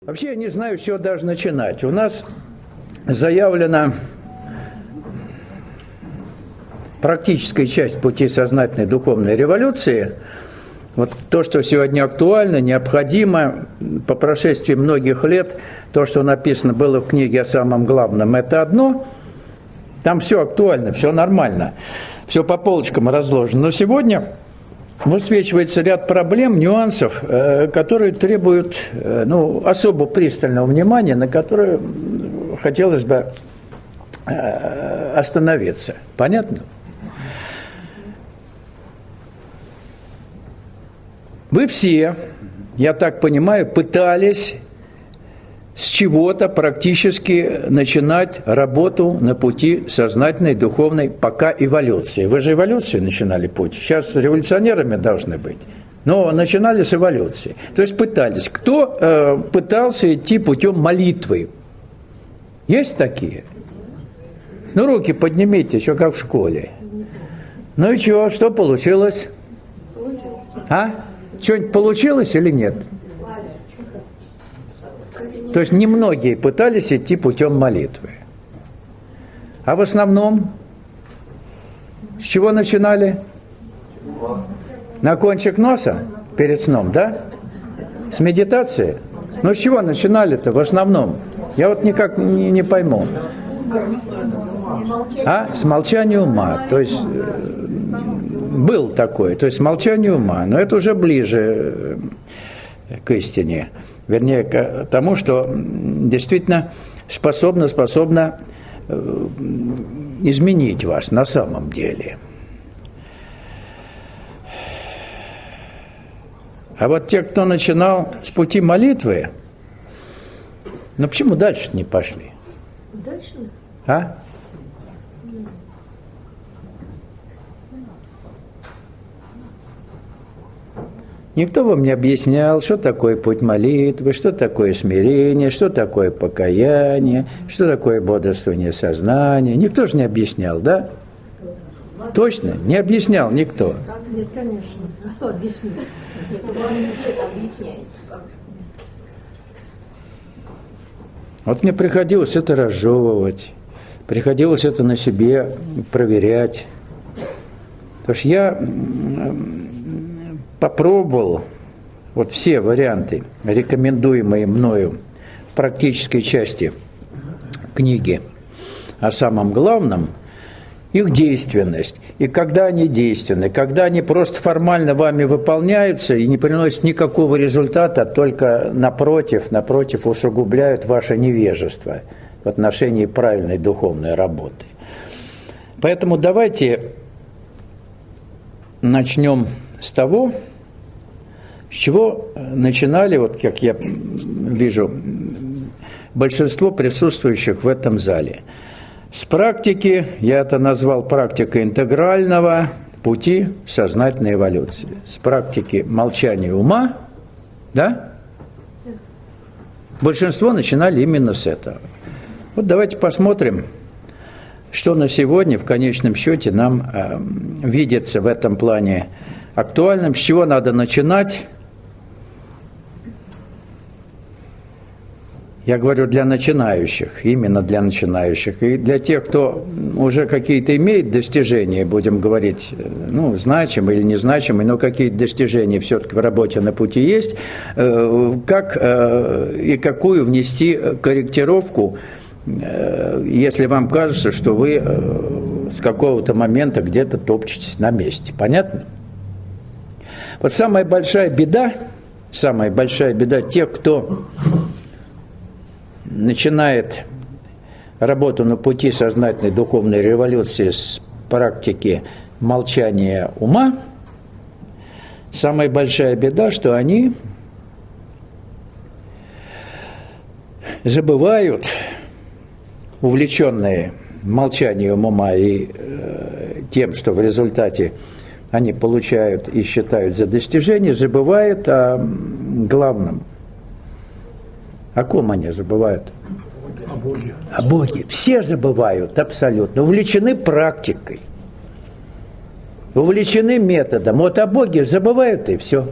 Вообще я не знаю, с чего даже начинать. У нас заявлена практическая часть пути сознательной духовной революции. Вот то, что сегодня актуально, необходимо, по прошествии многих лет, то, что написано было в книге о самом главном, это одно. Там все актуально, все нормально, все по полочкам разложено. Но сегодня высвечивается ряд проблем, нюансов, которые требуют особо пристального внимания, на которые хотелось бы остановиться. Понятно? Вы все, я так понимаю, пытались с чего-то практически начинать работу на пути сознательной, духовной, пока эволюции. Вы же эволюцию начинали путь. Сейчас революционерами должны быть. Но начинали с эволюции. То есть пытались. Кто пытался идти путем молитвы? Есть такие? Ну, руки поднимите, еще как в школе. Ну и чего? Что получилось? А? Что-нибудь получилось или нет? То есть немногие пытались идти путем молитвы. А в основном с чего начинали? На кончик носа перед сном, да? С медитации? Ну с чего начинали-то в основном? Я вот никак не пойму. А? С молчания ума. То есть был такой, то есть молчание ума. Но это уже ближе к истине. Вернее, к тому, что действительно способна изменить вас на самом деле. А вот те, кто начинал с пути молитвы, ну почему дальше не пошли? Дальше? А? Никто вам не объяснял, что такое путь молитвы, что такое смирение, что такое покаяние, что такое бодрствование сознания. Никто же не объяснял, да? Точно? Не объяснял никто. Нет, конечно. А кто объяснит? Вот мне приходилось это разжевывать, приходилось это на себе проверять. Потому что я попробовал вот все варианты, рекомендуемые мною в практической части книги о самом главном, их действенность, и когда они действенны, когда они просто формально вами выполняются и не приносят никакого результата, только напротив усугубляют ваше невежество в отношении правильной духовной работы. Поэтому давайте начнем с того, с чего начинали, вот как я вижу, большинство присутствующих в этом зале. С практики, я это назвал практикой интегрального пути сознательной эволюции. С практики молчания ума, да? Большинство начинали именно с этого. Вот давайте посмотрим, что на сегодня в конечном счете нам видится в этом плане актуальным, с чего надо начинать. Я говорю для начинающих, именно для начинающих. И для тех, кто уже какие-то имеет достижения, будем говорить, значимые или незначимые, но какие-то достижения все-таки в работе на пути есть, как и какую внести корректировку, если вам кажется, что вы с какого-то момента где-то топчетесь на месте. Понятно? Вот самая большая беда тех, кто начинает работу на пути сознательной духовной революции с практики молчания ума, самая большая беда, что они забывают, увлеченные молчанием ума и тем, что в результате они получают и считают за достижение, забывают о главном. О ком они забывают? О Боге. О Боге. Все забывают абсолютно. Увлечены практикой. Увлечены методом. Вот о Боге забывают и все.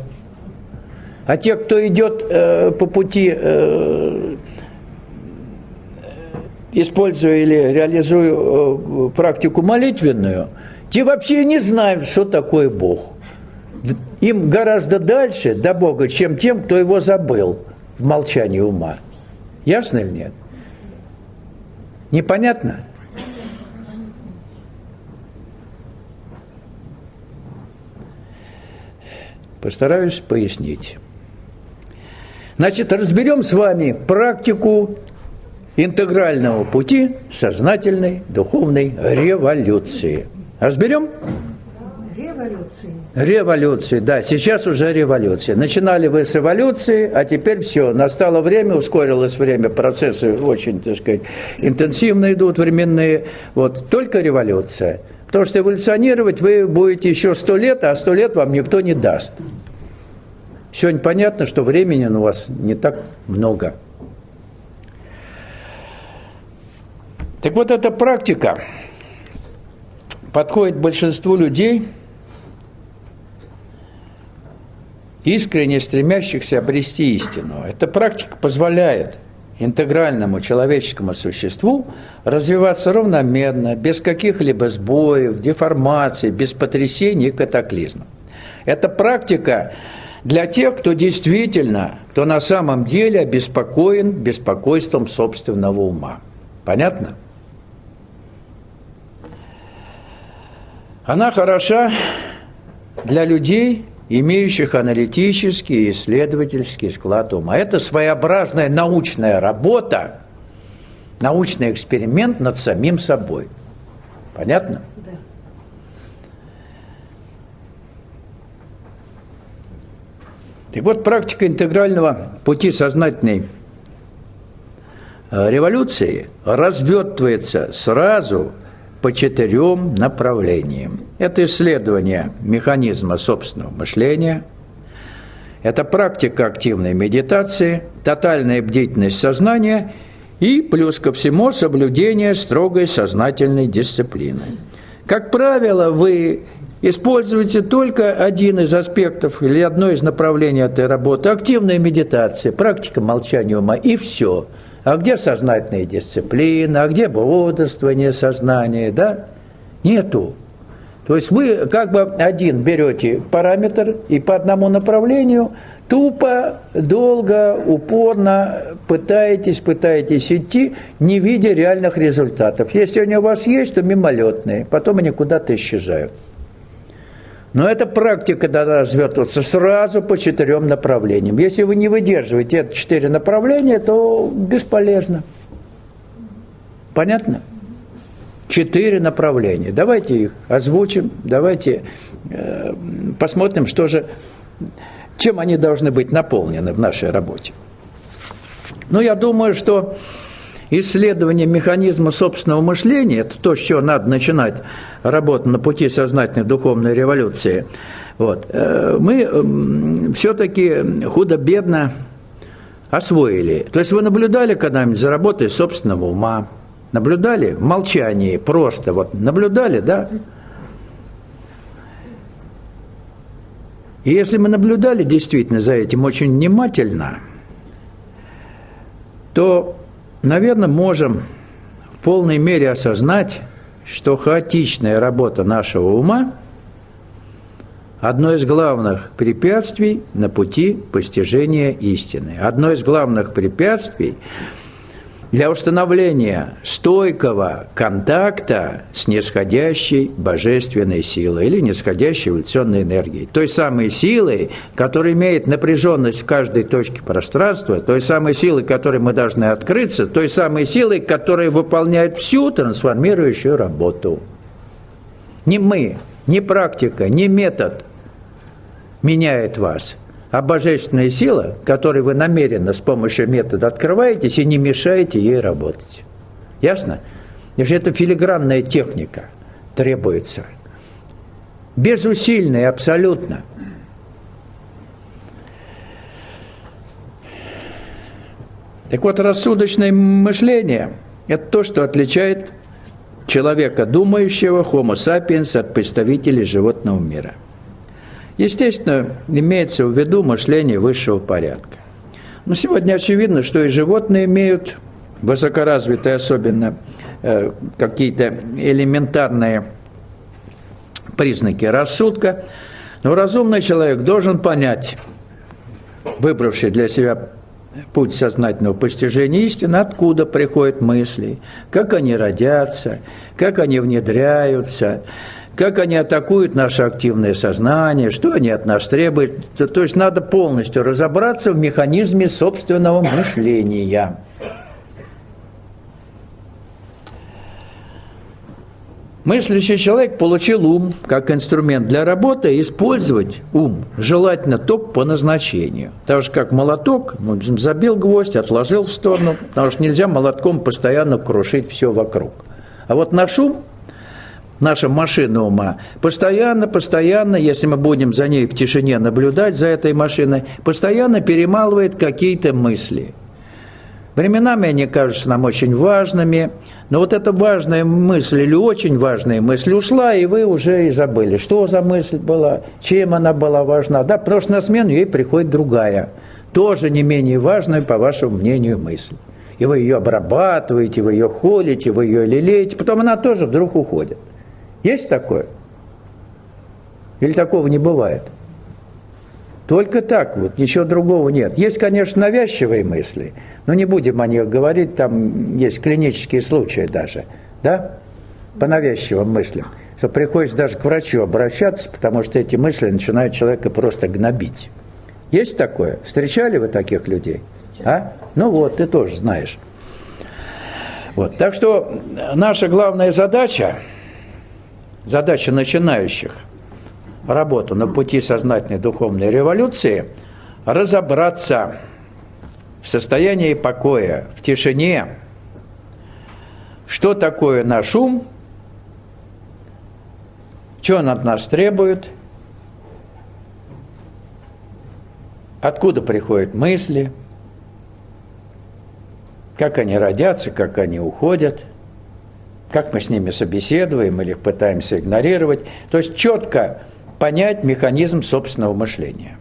А те, кто идет по пути, используя или реализуя практику молитвенную, те вообще не знают, что такое Бог. Им гораздо дальше до Бога, чем тем, кто его забыл в молчании ума. Ясно или нет? Непонятно? Постараюсь пояснить. Значит, разберем с вами практику интегрального пути сознательной духовной революции. Разберем? Революции, да, сейчас уже революция. Начинали вы с эволюции, а теперь все, настало время, ускорилось время, процессы очень, так сказать, интенсивно идут, временные. Вот, только революция. Потому что эволюционировать вы будете еще 100 лет, а 100 лет вам никто не даст. Сегодня понятно, что времени у вас не так много. Так вот, эта практика подходит большинству людей, искренне стремящихся обрести истину. Эта практика позволяет интегральному человеческому существу развиваться равномерно, без каких-либо сбоев, деформаций, без потрясений и катаклизмов. Эта практика для тех, кто действительно, кто на самом деле обеспокоен беспокойством собственного ума. Понятно? Она хороша для людей, имеющих аналитический и исследовательский склад ума. Это своеобразная научная работа, научный эксперимент над самим собой. Понятно? Да. Так вот, практика интегрального пути сознательной революции развертывается сразу по 4 направлениям. Это исследование механизма собственного мышления, это практика активной медитации, тотальная бдительность сознания и, плюс ко всему, соблюдение строгой сознательной дисциплины. Как правило, вы используете только один из аспектов или одно из направлений этой работы – активная медитация, практика молчания ума, и все. А где сознательная дисциплина, а где бодрствование сознания, да? Нету. То есть вы как бы один берете параметр и по одному направлению тупо, долго, упорно пытаетесь идти, не видя реальных результатов. Если они у вас есть, то мимолетные, потом они куда-то исчезают. Но эта практика должна развертываться сразу по 4 направлениям. Если вы не выдерживаете эти 4 направления, то бесполезно. Понятно? 4 направления. Давайте их озвучим, давайте посмотрим, чем они должны быть наполнены в нашей работе. Ну, я думаю, что исследование механизма собственного мышления – это то, с чего надо начинать работу на пути сознательной духовной революции. Вот. Мы все-таки худо-бедно освоили. То есть вы наблюдали когда-нибудь за работой собственного ума? Наблюдали в молчании просто? Вот наблюдали, да? И если мы наблюдали действительно за этим очень внимательно, то, наверное, можем в полной мере осознать, что хаотичная работа нашего ума – одно из главных препятствий на пути постижения истины. Одно из главных препятствий для установления стойкого контакта с нисходящей божественной силой или нисходящей эволюционной энергией. Той самой силой, которая имеет напряженность в каждой точке пространства, той самой силой, которой мы должны открыться, той самой силой, которая выполняет всю трансформирующую работу. Не мы, не практика, не метод меняет вас, а божественная сила, которой вы намеренно с помощью метода открываетесь и не мешаете ей работать. Ясно? Потому что это филигранная техника требуется. Безусильная абсолютно. Так вот, рассудочное мышление – это то, что отличает человека думающего, Homo sapiens, от представителей животного мира. Естественно, имеется в виду мышление высшего порядка. Но сегодня очевидно, что и животные имеют высокоразвитые, особенно какие-то элементарные признаки рассудка. Но разумный человек должен понять, выбравший для себя путь сознательного постижения истины, откуда приходят мысли, как они родятся, как они внедряются, как они атакуют наше активное сознание, что они от нас требуют. То есть надо полностью разобраться в механизме собственного мышления. Мыслящий человек получил ум как инструмент для работы, и использовать ум желательно только по назначению. Так же, как молоток, забил гвоздь, отложил в сторону, потому что нельзя молотком постоянно крушить все вокруг. А вот наш ум, наша машина ума, постоянно, если мы будем за ней в тишине наблюдать, за этой машиной, постоянно перемалывает какие-то мысли. Временами они кажутся нам очень важными, но вот эта важная мысль или очень важная мысль ушла, и вы уже и забыли, что за мысль была, чем она была важна. Да, потому что на смену ей приходит другая, тоже не менее важная, по вашему мнению, мысль. И вы ее обрабатываете, вы ее холите, вы ее лелеете, потом она тоже вдруг уходит. Есть такое? Или такого не бывает? Только так вот, ничего другого нет. Есть, конечно, навязчивые мысли, но не будем о них говорить, там есть клинические случаи даже, да, по навязчивым мыслям, что приходится даже к врачу обращаться, потому что эти мысли начинают человека просто гнобить. Есть такое? Встречали вы таких людей? А? Ну вот, ты тоже знаешь. Вот. Так что наша главная задача начинающих работу на пути сознательной духовной революции – разобраться в состоянии покоя, в тишине, что такое наш ум, что он от нас требует, откуда приходят мысли, как они родятся, как они уходят, как мы с ними собеседуем или их пытаемся игнорировать. То есть четко понять механизм собственного мышления.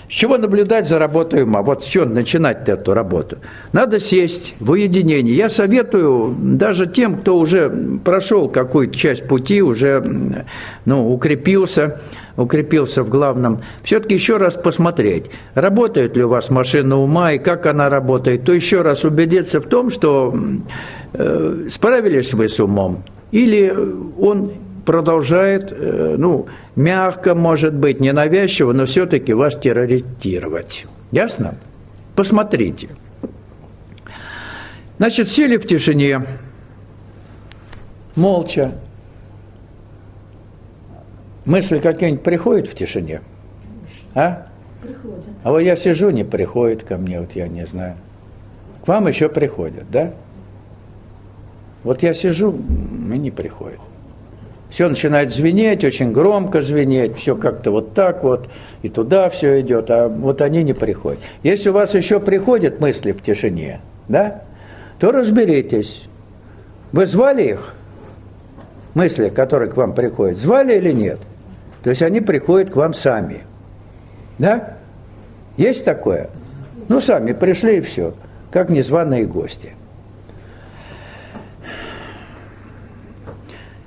С чего наблюдать за работой ума? Вот с чего начинать эту работу? Надо сесть в уединении. Я советую даже тем, кто уже прошел какую-то часть пути, уже укрепился в главном, все-таки еще раз посмотреть, работает ли у вас машина ума и как она работает, то еще раз убедиться в том, что справились вы с умом, или он продолжает, мягко, может быть, ненавязчиво, но все-таки вас терроризировать. Ясно? Посмотрите. Значит, сели в тишине, молча. Мысли какие-нибудь приходят в тишине? А? Приходят. А вот я сижу, не приходит ко мне, вот я не знаю. К вам еще приходят, да? Вот я сижу, и не приходит. Все начинает звенеть, очень громко звенеть, все как-то вот так вот, и туда все идет, а вот они не приходят. Если у вас еще приходят мысли в тишине, да, то разберитесь. Вы звали их? Мысли, которые к вам приходят, звали или нет? То есть они приходят к вам сами. Да? Есть такое? Сами пришли и все, как незваные гости.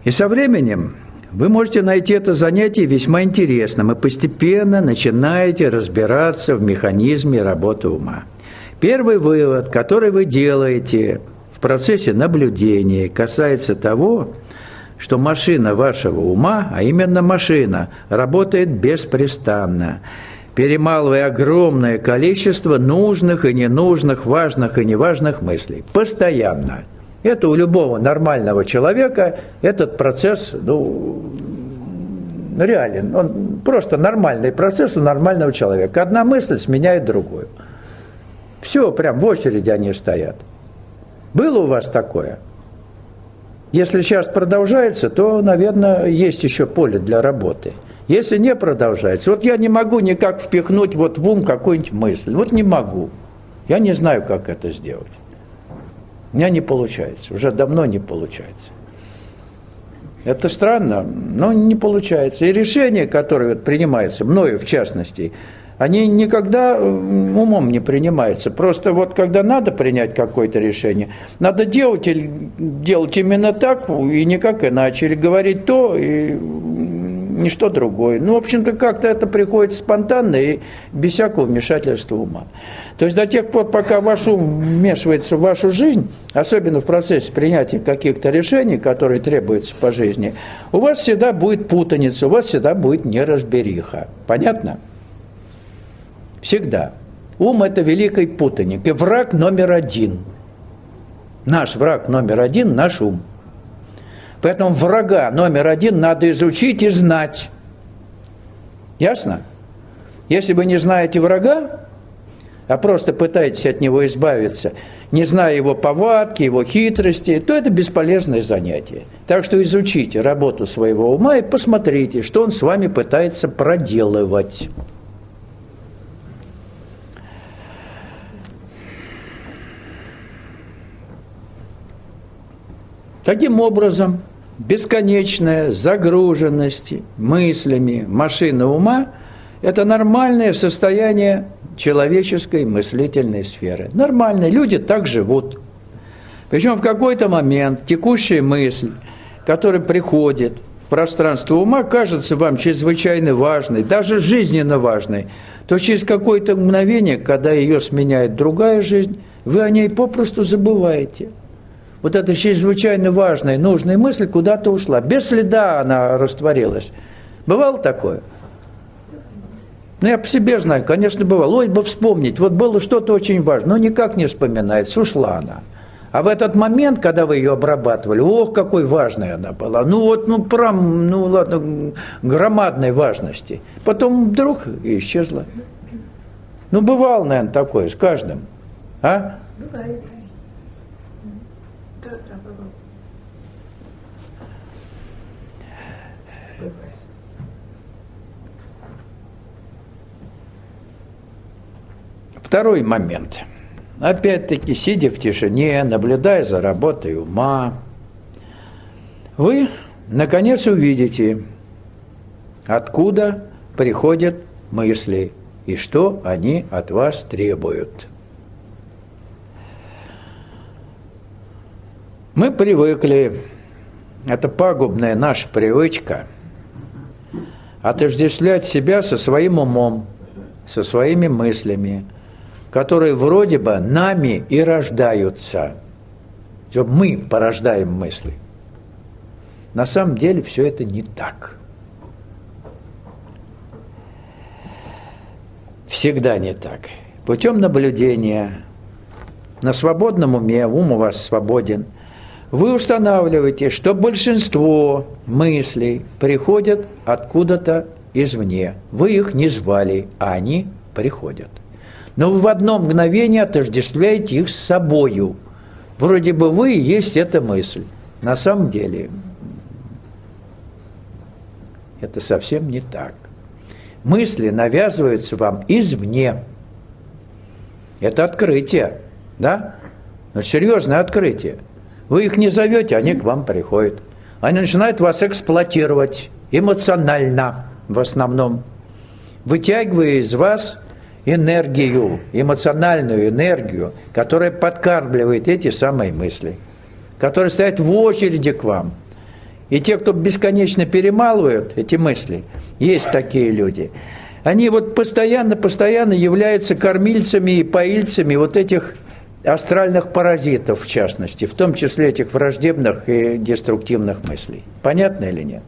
И со временем вы можете найти это занятие весьма интересным, и постепенно начинаете разбираться в механизме работы ума. Первый вывод, который вы делаете в процессе наблюдения, касается того, что машина вашего ума, а именно машина, работает беспрестанно, перемалывая огромное количество нужных и ненужных, важных и неважных мыслей. Постоянно. Это у любого нормального человека этот процесс, реален. Он просто нормальный процесс у нормального человека. Одна мысль сменяет другую. Все, прям в очереди они стоят. Было у вас такое? Если сейчас продолжается, то, наверное, есть еще поле для работы. Если не продолжается, вот я не могу никак впихнуть вот в ум какую-нибудь мысль. Вот не могу. Я не знаю, как это сделать. У меня не получается, уже давно не получается. Это странно, но не получается. И решения, которые вот принимаются, мною в частности, они никогда умом не принимаются. Просто вот когда надо принять какое-то решение, надо делать именно так и никак иначе, или говорить то и ничто другое. Ну, в общем-то, как-то это приходит спонтанно и без всякого вмешательства ума. То есть до тех пор, пока ваш ум вмешивается в вашу жизнь, особенно в процессе принятия каких-то решений, которые требуются по жизни, у вас всегда будет путаница, у вас всегда будет неразбериха. Понятно? Всегда. Ум – это великий путаник. И враг номер один. Наш враг номер один – наш ум. Поэтому врага номер один надо изучить и знать. Ясно? Если вы не знаете врага, а просто пытаетесь от него избавиться, не зная его повадки, его хитрости, то это бесполезное занятие. Так что изучите работу своего ума и посмотрите, что он с вами пытается проделывать. Таким образом, бесконечная загруженность мыслями машины ума – это нормальное состояние человеческой мыслительной сферы. Нормальные люди так живут. Причем в какой-то момент текущая мысль, которая приходит в пространство ума, кажется вам чрезвычайно важной, даже жизненно важной, то через какое-то мгновение, когда ее сменяет другая жизнь, вы о ней попросту забываете. Вот эта чрезвычайно важная, нужная мысль куда-то ушла. Без следа она растворилась. Бывало такое? Ну, я по себе знаю, конечно, бывало. Ой, бы вспомнить, вот было что-то очень важное, но никак не вспоминается, ушла она. А в этот момент, когда вы ее обрабатывали, ох, какой важной она была. Ну вот, ладно, громадной важности. Потом вдруг и исчезла. Ну, бывало, наверное, такое с каждым. А? Бывает. Да, бывает. Второй момент. Опять-таки, сидя в тишине, наблюдая за работой ума, вы, наконец, увидите, откуда приходят мысли и что они от вас требуют. Мы привыкли, это пагубная наша привычка, отождествлять себя со своим умом, со своими мыслями, которые вроде бы нами и рождаются. Мы порождаем мысли. На самом деле все это не так. Всегда не так. Путем наблюдения, на свободном уме, ум у вас свободен, вы устанавливаете, что большинство мыслей приходят откуда-то извне. Вы их не звали, а они приходят. Но вы в одно мгновение отождествляете их с собою. Вроде бы вы и есть эта мысль. На самом деле это совсем не так. Мысли навязываются вам извне. Это открытие, да? Но серьезное открытие. Вы их не зовете, они к вам приходят. Они начинают вас эксплуатировать эмоционально в основном, вытягивая из вас энергию, эмоциональную энергию, которая подкармливает эти самые мысли, которые стоят в очереди к вам. И те, кто бесконечно перемалывают эти мысли, есть такие люди, они вот постоянно являются кормильцами и поильцами вот этих астральных паразитов, в частности, в том числе этих враждебных и деструктивных мыслей. Понятно или нет?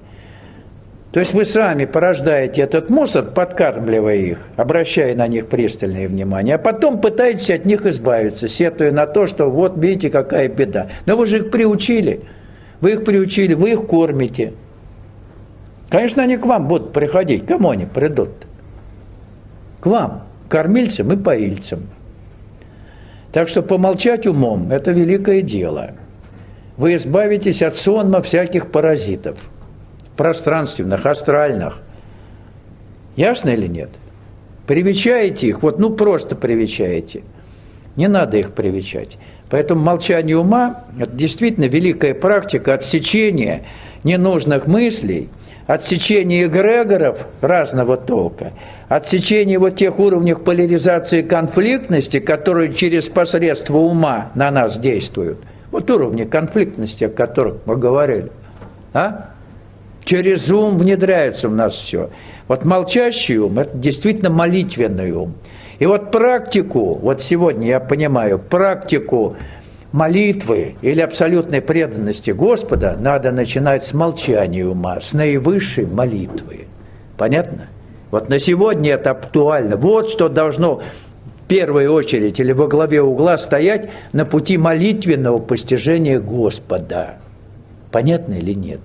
То есть вы сами порождаете этот мусор, подкармливая их, обращая на них пристальное внимание, а потом пытаетесь от них избавиться, сетуя на то, что вот видите, какая беда. Но вы же их приучили, вы их кормите. Конечно, они к вам будут приходить. Кому они придут? К вам, кормильцам и поильцам. Так что помолчать умом – это великое дело. Вы избавитесь от сонма всяких паразитов. Пространственных, астральных. Ясно или нет? Привечаете их, просто привечаете. Не надо их привечать. Поэтому молчание ума – это действительно великая практика отсечения ненужных мыслей, отсечение эгрегоров разного толка, отсечение вот тех уровней поляризации конфликтности, которые через посредство ума на нас действуют. Вот уровни конфликтности, о которых мы говорили. Через ум внедряется в нас все. Вот молчащий ум – это действительно молитвенный ум. И вот практику, вот сегодня я понимаю, практику молитвы или абсолютной преданности Господа надо начинать с молчания ума, с наивысшей молитвы. Понятно? Вот на сегодня это актуально. Вот что должно в первую очередь или во главе угла стоять на пути молитвенного постижения Господа. Понятно или нет?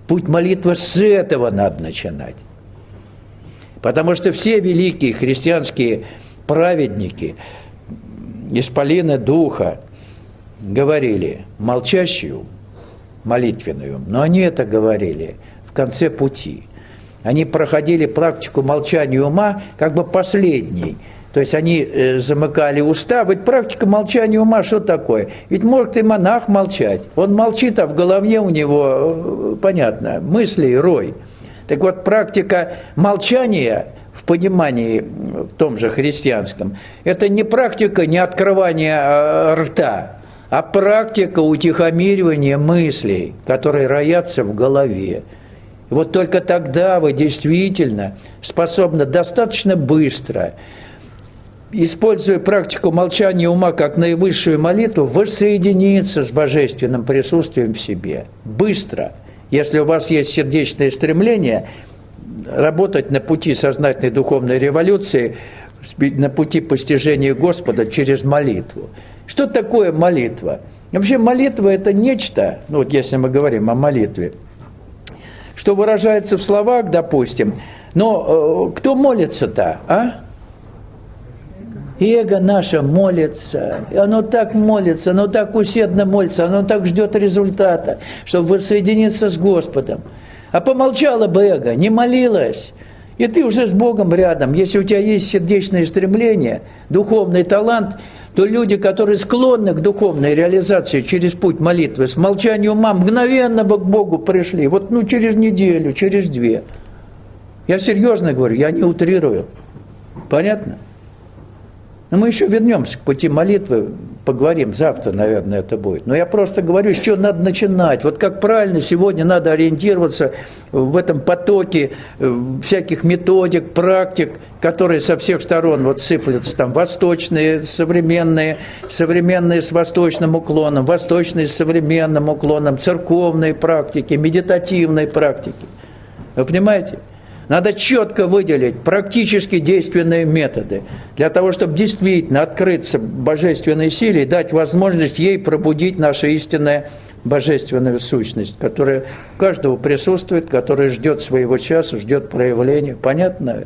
Путь молитвы с этого надо начинать. Потому что все великие христианские праведники, исполины духа, говорили молчащий ум, молитвенный ум, но они это говорили в конце пути. Они проходили практику молчания ума как бы последней. То есть они замыкали уста. Ведь практика молчания ума что такое? Ведь может и монах молчать. Он молчит, а в голове у него, понятно, мысли рой. Так вот, практика молчания в понимании в том же христианском, это не практика не открывания рта, а практика утихомиривания мыслей, которые роятся в голове. И вот только тогда вы действительно способны достаточно быстро, используя практику молчания ума как наивысшую молитву, воссоединиться с божественным присутствием в себе. Быстро. Если у вас есть сердечное стремление работать на пути сознательной духовной революции, на пути постижения Господа через молитву. Что такое молитва? Вообще молитва – это нечто, ну вот если мы говорим о молитве, что выражается в словах, допустим, но кто молится-то, Эго наше молится, и оно так молится, оно так усердно молится, оно так ждет результата, чтобы воссоединиться с Господом. А помолчало бы эго, не молилось, и ты уже с Богом рядом. Если у тебя есть сердечное стремление, духовный талант, то люди, которые склонны к духовной реализации через путь молитвы, с молчанием ума мгновенно бы к Богу пришли. Вот через неделю, через 2. Я серьезно говорю, я не утрирую. Понятно? Но мы еще вернемся к пути молитвы, поговорим, завтра, наверное, это будет. Но я просто говорю, с чего надо начинать. Вот как правильно сегодня надо ориентироваться в этом потоке всяких методик, практик, которые со всех сторон вот сыплются. Там восточные, современные с восточным уклоном, восточные с современным уклоном, церковные практики, медитативные практики. Вы понимаете? Надо четко выделить практически действенные методы для того, чтобы действительно открыться божественной силе и дать возможность ей пробудить нашу истинную божественную сущность, которая у каждого присутствует, которая ждет своего часа, ждет проявления. Понятно?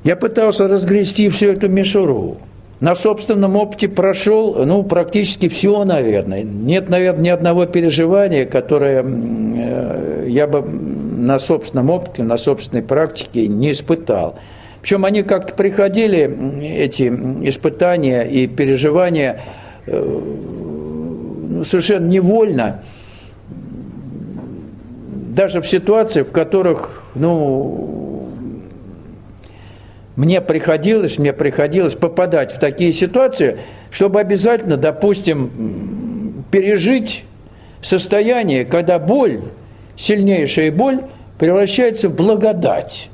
Я пытался разгрести всю эту мишуру. На собственном опыте прошел, практически все, наверное. Нет, наверное, ни одного переживания, которое я бы на собственном опыте, на собственной практике не испытал. Причем они как-то приходили, эти испытания и переживания, совершенно невольно, даже в ситуациях, в которых, мне приходилось попадать в такие ситуации, чтобы обязательно, допустим, пережить состояние, когда боль, сильнейшая боль, превращается в благодать.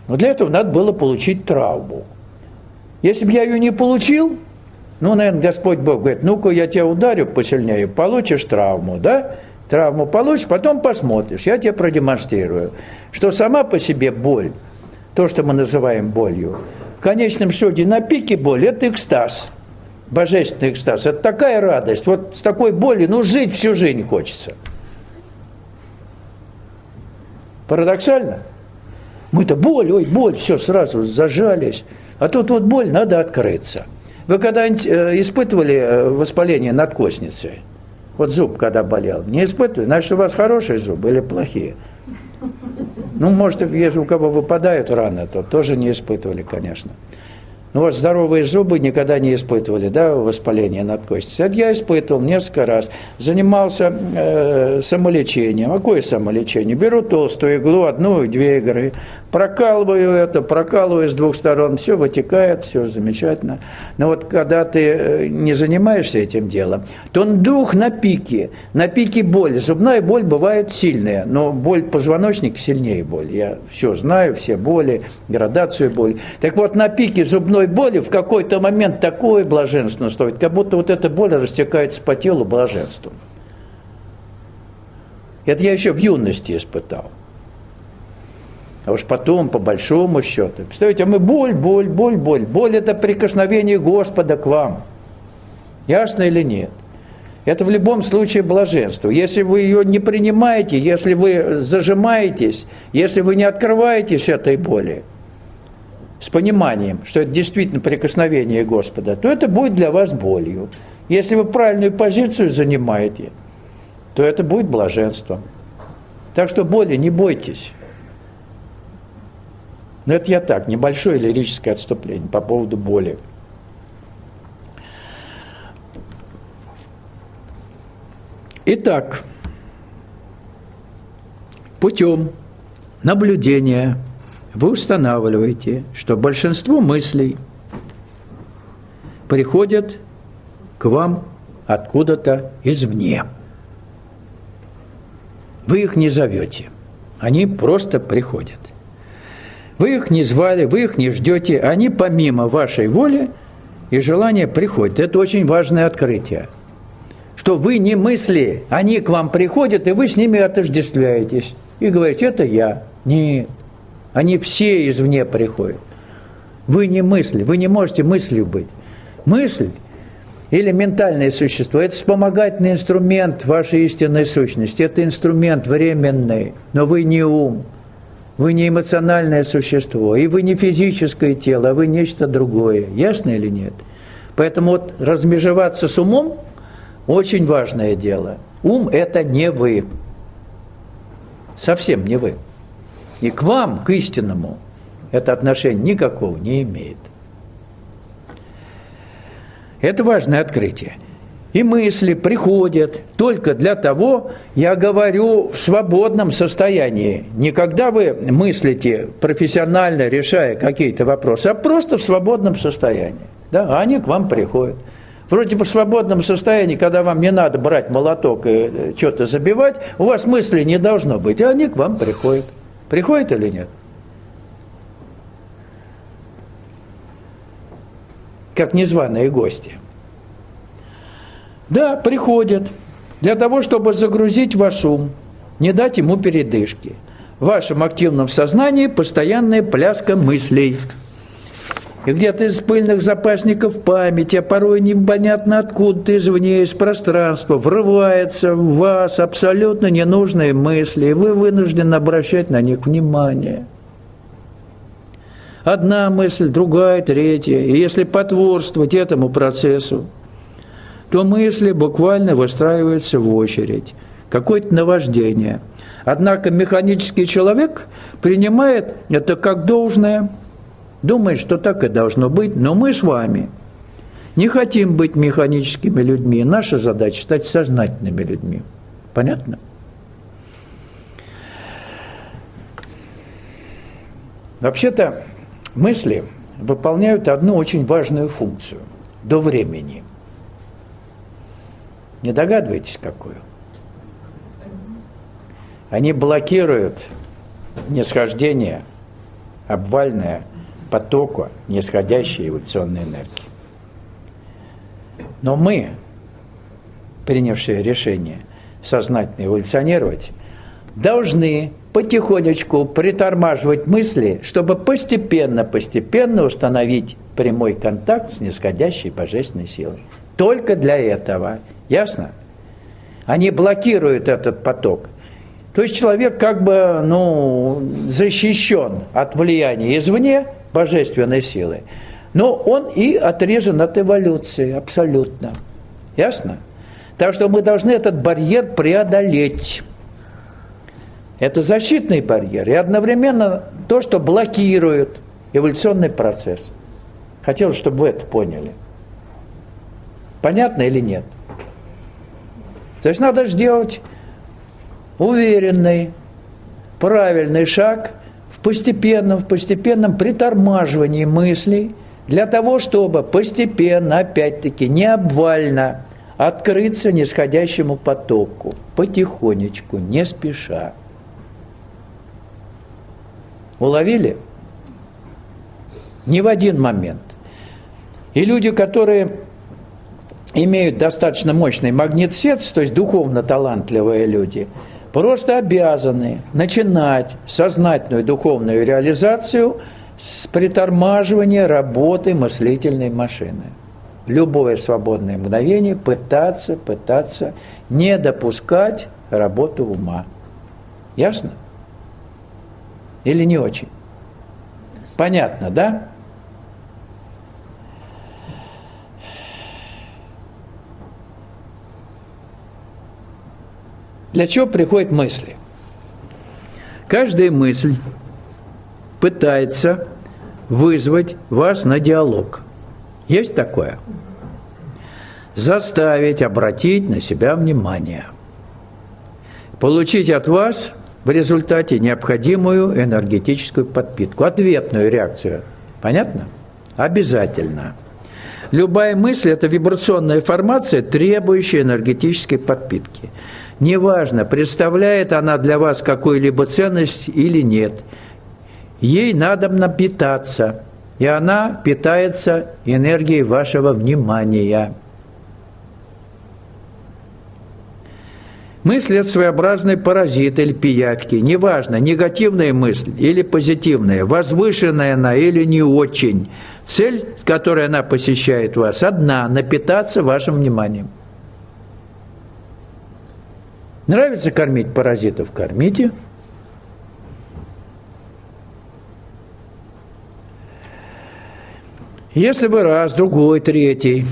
Но для этого надо было получить травму. Если бы я ее не получил, наверное, Господь Бог говорит, ну-ка я тебя ударю посильнее, получишь травму, да? Травму получишь, потом посмотришь, я тебе продемонстрирую, что сама по себе боль, то, что мы называем болью, в конечном счете на пике боли – это экстаз, божественный экстаз. Это такая радость. Вот с такой болью, жить всю жизнь хочется. Парадоксально? Мы-то боль, все, сразу зажались. А тут вот боль, надо открыться. Вы когда-нибудь испытывали воспаление надкостницы? Вот зуб когда болел. Не испытывали? Значит, у вас хорошие зубы или плохие? Может, если у кого выпадают раны, то тоже не испытывали, конечно. Ну вот здоровые зубы никогда не испытывали, да, воспаление надкостницы. Это я испытывал несколько раз. Занимался самолечением. Какое самолечение? Беру толстую иглу, 1-2 иглы, прокалываю с 2 сторон, все вытекает, все замечательно. Но вот когда ты не занимаешься этим делом, то он вдруг на пике боли. Зубная боль бывает сильная, но боль позвоночника сильнее боль. Я все знаю, все боли, градацию боли. Так вот, на пике зубной боли в какой-то момент такое блаженство наступает, как будто вот эта боль растекается по телу блаженством. Это я еще в юности испытал. А уж потом, по большому счету. Представляете, а мы боль. Боль – это прикосновение Господа к вам. Ясно или нет? Это в любом случае блаженство. Если вы ее не принимаете, если вы зажимаетесь, если вы не открываетесь этой боли, с пониманием, что это действительно прикосновение Господа, то это будет для вас болью. Если вы правильную позицию занимаете, то это будет блаженством. Так что боли не бойтесь. Но это я так, небольшое лирическое отступление по поводу боли. Итак, путем наблюдения вы устанавливаете, что большинство мыслей приходят к вам откуда-то извне. Вы их не зовете, они просто приходят. Вы их не звали, вы их не ждете, они помимо вашей воли и желания приходят. Это очень важное открытие. Что вы не мысли, они к вам приходят, и вы с ними отождествляетесь. И говорите, это я. Нет, они все извне приходят. Вы не мысли, вы не можете мыслью быть. Мысль или ментальное существо – это вспомогательный инструмент вашей истинной сущности. Это инструмент временный, но вы не ум. Вы не эмоциональное существо, и вы не физическое тело, а вы нечто другое. Ясно или нет? Поэтому вот размежеваться с умом – очень важное дело. Ум – это не вы. Совсем не вы. И к вам, к истинному, это отношение никакого не имеет. Это важное открытие. И мысли приходят только для того, я говорю, в свободном состоянии. Не когда вы мыслите профессионально, решая какие-то вопросы, а просто в свободном состоянии. Да? Они к вам приходят. Вроде бы в свободном состоянии, когда вам не надо брать молоток и что-то забивать, у вас мыслей не должно быть, а они к вам приходят. Приходят или нет? Как незваные гости. Да, приходят для того, чтобы загрузить ваш ум, не дать ему передышки. В вашем активном сознании постоянная пляска мыслей. И где-то из пыльных запасников памяти, а порой непонятно откуда-то извне, из пространства, врывается в вас абсолютно ненужные мысли, и вы вынуждены обращать на них внимание. Одна мысль, другая, третья. И если потворствовать этому процессу, то мысли буквально выстраиваются в очередь. Какое-то наваждение. Однако механический человек принимает это как должное, думает, что так и должно быть, но мы с вами не хотим быть механическими людьми. Наша задача – стать сознательными людьми. Понятно? Вообще-то мысли выполняют одну очень важную функцию – до времени. Не догадываетесь, какую? Они блокируют нисхождение обвальное потока нисходящей эволюционной энергии. Но мы, принявшие решение сознательно эволюционировать, должны потихонечку притормаживать мысли, чтобы постепенно установить прямой контакт с нисходящей божественной силой. Только для этого. Ясно? Они блокируют этот поток. То есть человек как бы, защищен от влияния извне божественной силы, но он и отрезан от эволюции абсолютно. Ясно? Так что мы должны этот барьер преодолеть. Это защитный барьер и одновременно то, что блокирует эволюционный процесс. Хотел, чтобы вы это поняли. Понятно или нет? То есть надо сделать уверенный, правильный шаг в постепенном притормаживании мыслей для того, чтобы постепенно, опять-таки, не обвально открыться нисходящему потоку, потихонечку, не спеша. Уловили? Не в один момент. И люди, которые имеют достаточно мощный магнит-сеть, то есть духовно талантливые люди, просто обязаны начинать сознательную духовную реализацию с притормаживания работы мыслительной машины. Любое свободное мгновение пытаться не допускать работу ума. Ясно? Или не очень? Понятно, да? Для чего приходят мысли? Каждая мысль пытается вызвать вас на диалог. Есть такое? Заставить обратить на себя внимание. Получить от вас в результате необходимую энергетическую подпитку, ответную реакцию. Понятно? Обязательно. Любая мысль – это вибрационная формация, требующая энергетической подпитки. Неважно, представляет она для вас какую-либо ценность или нет. Ей надо напитаться, и она питается энергией вашего внимания. Мысль – это своеобразный паразит или пиявки. Неважно, негативная мысль или позитивная, возвышенная она или не очень. Цель, с которой она посещает вас, одна – напитаться вашим вниманием. Нравится кормить паразитов – кормите. Если вы раз, другой, третий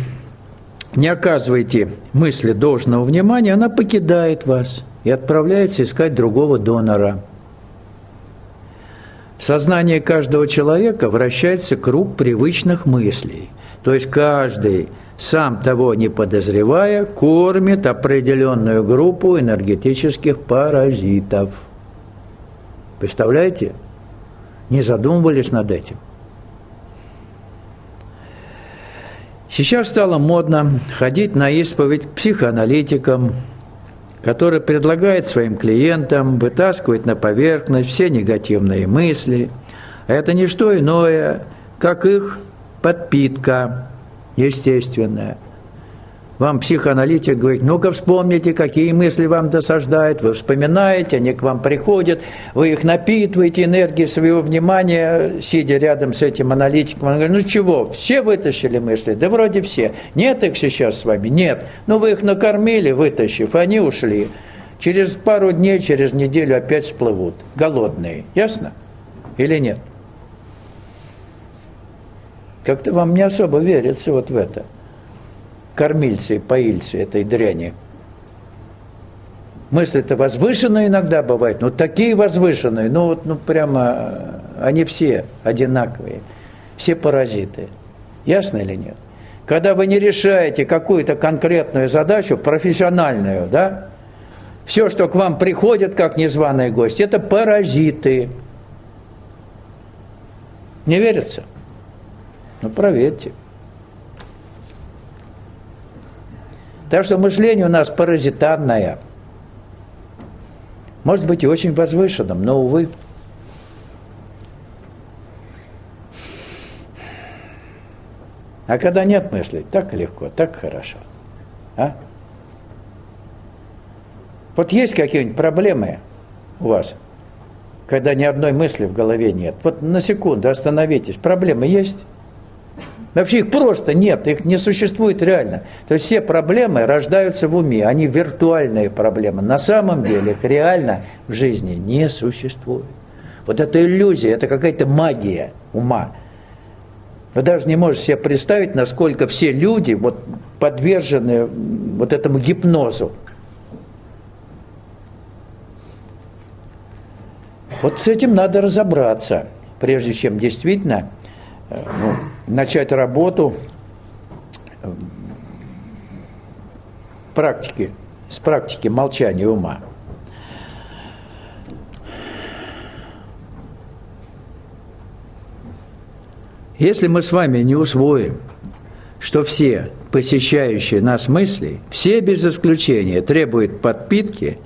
не оказываете мысли должного внимания, она покидает вас и отправляется искать другого донора. В сознании каждого человека вращается круг привычных мыслей. То есть каждый, сам того не подозревая, кормит определенную группу энергетических паразитов. Представляете? Не задумывались над этим? Сейчас стало модно ходить на исповедь к психоаналитикам, которые предлагают своим клиентам вытаскивать на поверхность все негативные мысли. Это не что иное, как их подпитка естественная. Вам психоаналитик говорит: ну-ка вспомните, какие мысли вам досаждают, вы вспоминаете, они к вам приходят, вы их напитываете энергией своего внимания, сидя рядом с этим аналитиком. Он говорит: ну чего, все вытащили мысли? Да вроде все. Нет их сейчас с вами? Нет. Ну вы их накормили, вытащив, они ушли. Через пару дней, через неделю опять всплывут, голодные. Ясно? Или нет? Как-то вам не особо верится вот в это. Кормильцы и поильцы этой дряни. Мысли-то возвышенные иногда бывают, но такие возвышенные, прямо они все одинаковые, все паразиты. Ясно или нет? Когда вы не решаете какую-то конкретную задачу, профессиональную, да, все, что к вам приходит, как незваный гость, это паразиты. Не верится? Ну, проверьте. Так что мышление у нас паразитарное. Может быть и очень возвышенным, но, увы. А когда нет мыслей, так легко, так хорошо. А? Вот есть какие-нибудь проблемы у вас, когда ни одной мысли в голове нет? Вот на секунду остановитесь. Проблемы есть? Вообще их просто нет, их не существует реально. То есть все проблемы рождаются в уме, они виртуальные проблемы. На самом деле их реально в жизни не существует. Вот это иллюзия, это какая-то магия ума. Вы даже не можете себе представить, насколько все люди вот подвержены вот этому гипнозу. Вот с этим надо разобраться, прежде чем действительно начать работу с практики молчания ума. Если мы с вами не усвоим, что все посещающие нас мысли, все без исключения требуют подпитки,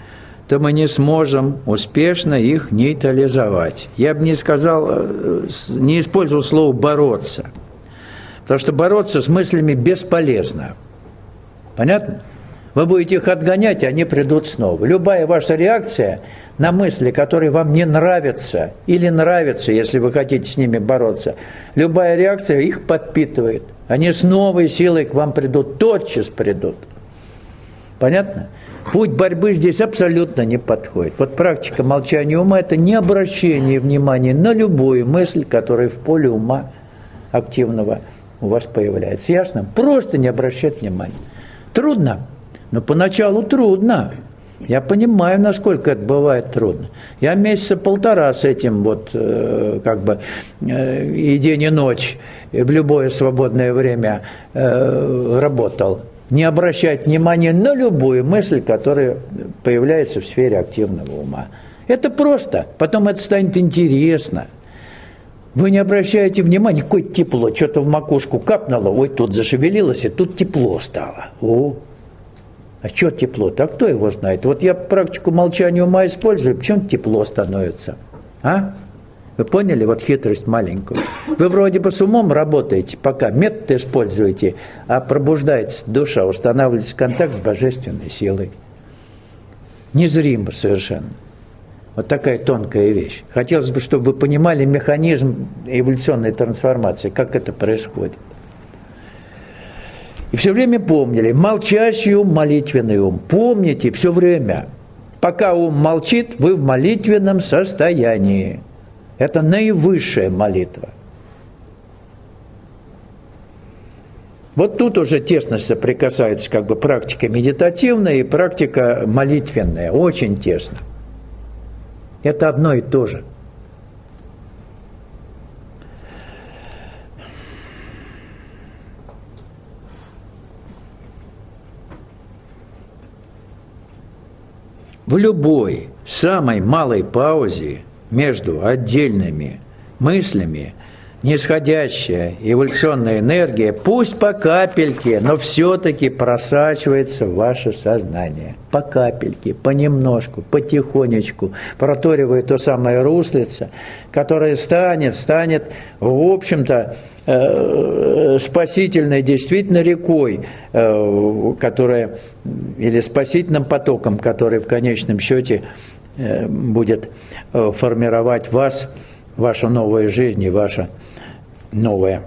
то мы не сможем успешно их нейтрализовать. Я бы не использовал слово «бороться», потому что бороться с мыслями бесполезно. Понятно? Вы будете их отгонять, и они придут снова. Любая ваша реакция на мысли, которые вам не нравятся, или нравятся, если вы хотите с ними бороться, любая реакция их подпитывает. Они с новой силой к вам придут, тотчас придут. Понятно? Путь борьбы здесь абсолютно не подходит. Вот практика молчания ума – это не обращение внимания на любую мысль, которая в поле ума активного у вас появляется. Ясно? Просто не обращать внимания. Трудно, но поначалу трудно. Я понимаю, насколько это бывает трудно. Я месяца полтора с этим и день, и ночь, в любое свободное время работал. Не обращать внимания на любую мысль, которая появляется в сфере активного ума. Это просто. Потом это станет интересно. Вы не обращаете внимания, какое тепло, что-то в макушку капнуло, ой, тут зашевелилось, и тут тепло стало. О, а что тепло-то? А кто его знает? Вот я практику молчания ума использую, почему тепло становится? А? Вы поняли вот хитрость маленькую? Вы вроде бы с умом работаете, пока метод используете, а пробуждается душа, устанавливается контакт с божественной силой. Незримо совершенно. Вот такая тонкая вещь. Хотелось бы, чтобы вы понимали механизм эволюционной трансформации, как это происходит. И все время помнили, молчащий ум, молитвенный ум. Помните все время, пока ум молчит, вы в молитвенном состоянии. Это наивысшая молитва. Вот тут уже тесно соприкасается практика медитативная и практика молитвенная. Очень тесно. Это одно и то же. В любой самой малой паузе между отдельными мыслями нисходящая эволюционная энергия, пусть по капельке, но все-таки просачивается в ваше сознание. По капельке, понемножку, потихонечку, проторивая то самое руслице, которое станет, в общем-то, спасительной действительно рекой, которая, или спасительным потоком, который в конечном счете будет формировать вас, вашу новую жизнь и ваше новое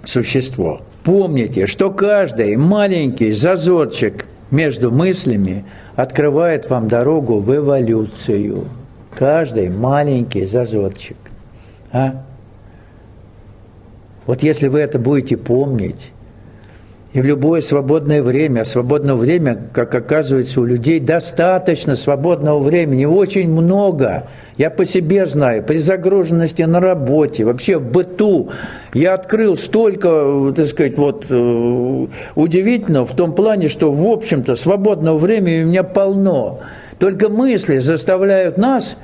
существо. Помните, что каждый маленький зазорчик между мыслями открывает вам дорогу в эволюцию. Каждый маленький зазорчик. Вот если вы это будете помнить, и в любое свободное время, свободного времени, как оказывается, у людей достаточно свободного времени, очень много. Я по себе знаю, при загруженности на работе, вообще в быту я открыл столько, так сказать, удивительно в том плане, что, в общем-то, свободного времени у меня полно. Только мысли заставляют нас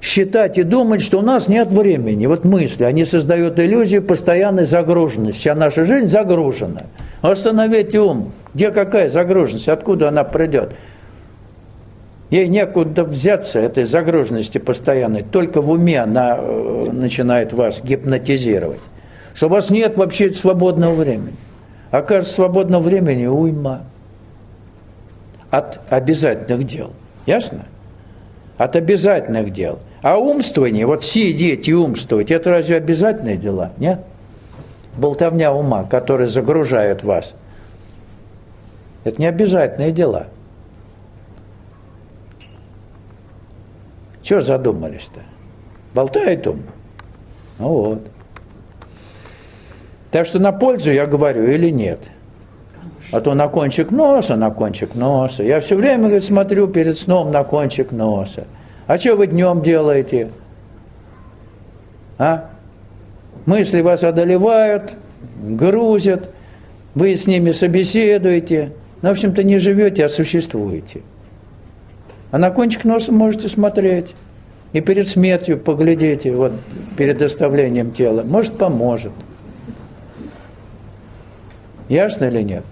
считать и думать, что у нас нет времени. Вот мысли, они создают иллюзию постоянной загруженности. Вся наша жизнь загружена. Остановите ум. Где какая загруженность? Откуда она придет? Ей некуда взяться, этой загруженности постоянной. Только в уме она начинает вас гипнотизировать. Что у вас нет вообще свободного времени. Окажется, свободного времени уйма. От обязательных дел. Ясно? От обязательных дел. А умствование, вот сидеть и умствовать, это разве обязательные дела? Нет? Болтовня ума, которые загружают вас. Это не обязательные дела. Чего задумались-то? Болтает ум? Ну вот. Так что на пользу я говорю или нет? А то на кончик носа, на кончик носа. Я все время, говорит, смотрю перед сном на кончик носа. А что вы днем делаете? А? Мысли вас одолевают, грузят, вы с ними собеседуете, но, в общем-то, не живете, а существуете. А на кончик носа можете смотреть. И перед смертью поглядите, вот перед оставлением тела. Может, поможет. Ясно или нет?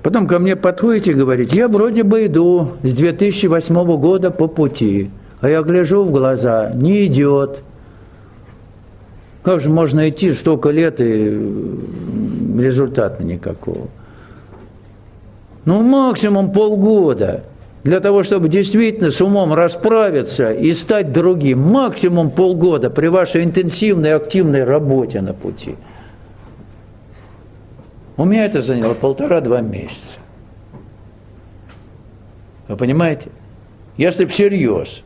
Потом ко мне подходите и говорите, я вроде бы иду с 2008 года по пути, а я гляжу в глаза, не идет. Как же можно идти столько лет и результата никакого? Ну, максимум полгода для того, чтобы действительно с умом расправиться и стать другим. Максимум полгода при вашей интенсивной, активной работе на пути. У меня это заняло 1,5-2 месяца. Вы понимаете? Если всерьез.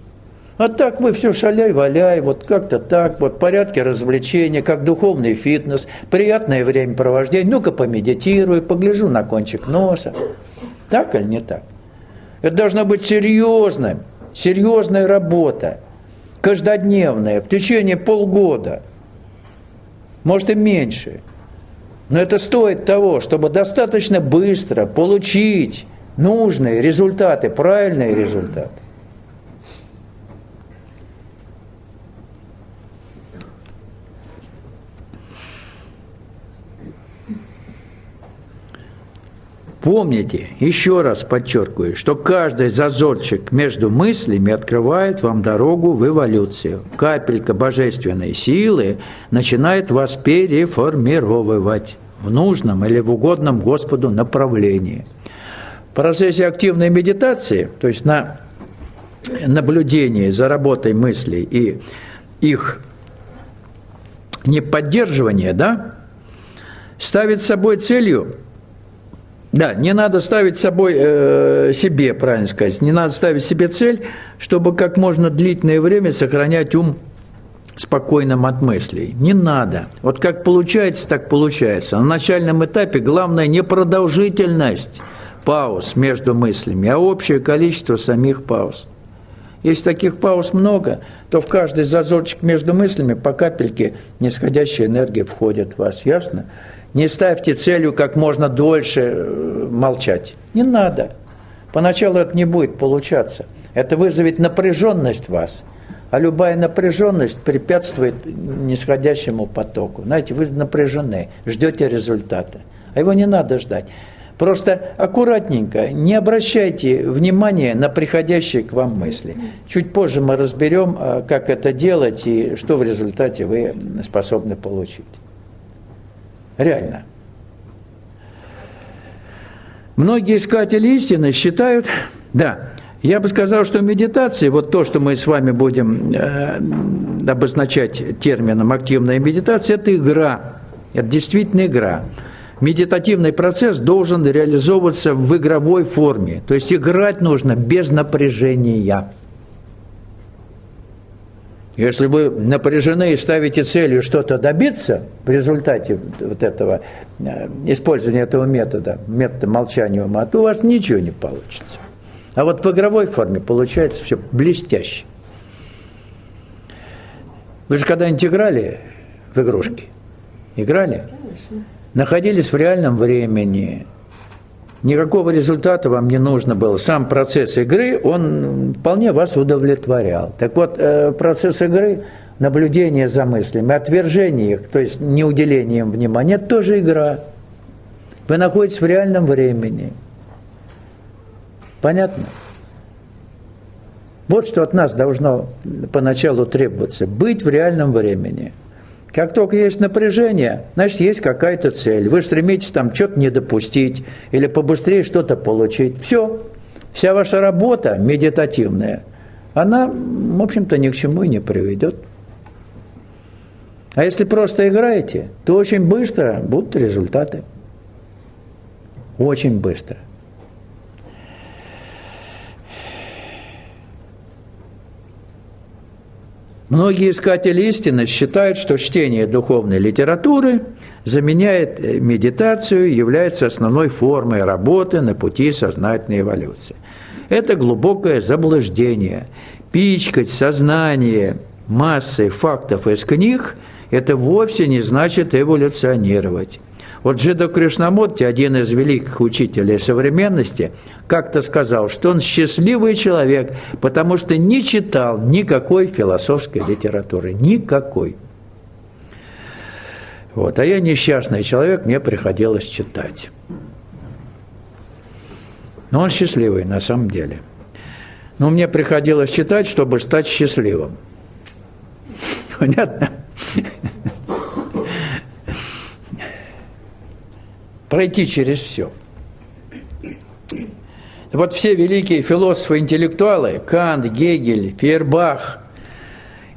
А так вы все шаляй-валяй, вот как-то так, вот в порядке развлечения, как духовный фитнес, приятное времяпровождение. Ну-ка помедитирую, погляжу на кончик носа. Так или не так? Это должна быть серьезная работа, каждодневная, в течение полгода, может и меньше. Но это стоит того, чтобы достаточно быстро получить нужные результаты, правильные результаты. Помните, еще раз подчеркиваю, что каждый зазорчик между мыслями открывает вам дорогу в эволюцию. Капелька божественной силы начинает вас переформировывать в нужном или в угодном Господу направлении. В процессе активной медитации, то есть на наблюдении за работой мыслей и их неподдерживание, ставит собой целью. Да, не надо ставить себе, правильно сказать, не надо ставить себе цель, чтобы как можно длительное время сохранять ум спокойным от мыслей. Не надо. Вот как получается, так получается. На начальном этапе главное не продолжительность пауз между мыслями, а общее количество самих пауз. Если таких пауз много, то в каждый зазорчик между мыслями по капельке нисходящая энергия входит в вас. Ясно? Не ставьте целью как можно дольше молчать. Не надо. Поначалу это не будет получаться. Это вызовет напряженность в вас. А любая напряженность препятствует нисходящему потоку. Знаете, вы напряжены, ждете результата. А его не надо ждать. Просто аккуратненько, не обращайте внимания на приходящие к вам мысли. Чуть позже мы разберем, как это делать и что в результате вы способны получить. Реально. Многие искатели истины считают, я бы сказал, что медитация, вот то, что мы с вами будем обозначать термином активная медитация, это игра, это действительно игра. Медитативный процесс должен реализовываться в игровой форме, то есть играть нужно без напряжения. Если вы напряжены и ставите целью что-то добиться в результате вот этого использования этого метода молчания ума, то у вас ничего не получится. А вот в игровой форме получается все блестяще. Вы же когда-нибудь играли в игрушки? Играли? Конечно. Находились в реальном времени. Никакого результата вам не нужно было. Сам процесс игры, он вполне вас удовлетворял. Так вот, процесс игры, наблюдение за мыслями, отвержение их, то есть неуделением внимания, это тоже игра. Вы находитесь в реальном времени. Понятно? Вот что от нас должно поначалу требоваться. Быть в реальном времени. Как только есть напряжение, значит, есть какая-то цель. Вы стремитесь там что-то не допустить или побыстрее что-то получить. Все. Вся ваша работа медитативная, она, в общем-то, ни к чему и не приведет. А если просто играете, то очень быстро будут результаты. Очень быстро. Многие искатели истины считают, что чтение духовной литературы заменяет медитацию, является основной формой работы на пути сознательной эволюции. Это глубокое заблуждение. пичкать сознание массой фактов из книг, это вовсе не значит эволюционировать. Вот Джидо Кришнамурти, один из великих учителей современности, как-то сказал, что он счастливый человек, потому что не читал никакой философской литературы. Никакой. Вот. А я несчастный человек, мне приходилось читать. Но он счастливый на самом деле. Но мне приходилось читать, чтобы стать счастливым. Понятно? Пройти через все. Вот все великие философы-интеллектуалы, Кант, Гегель, Фейербах,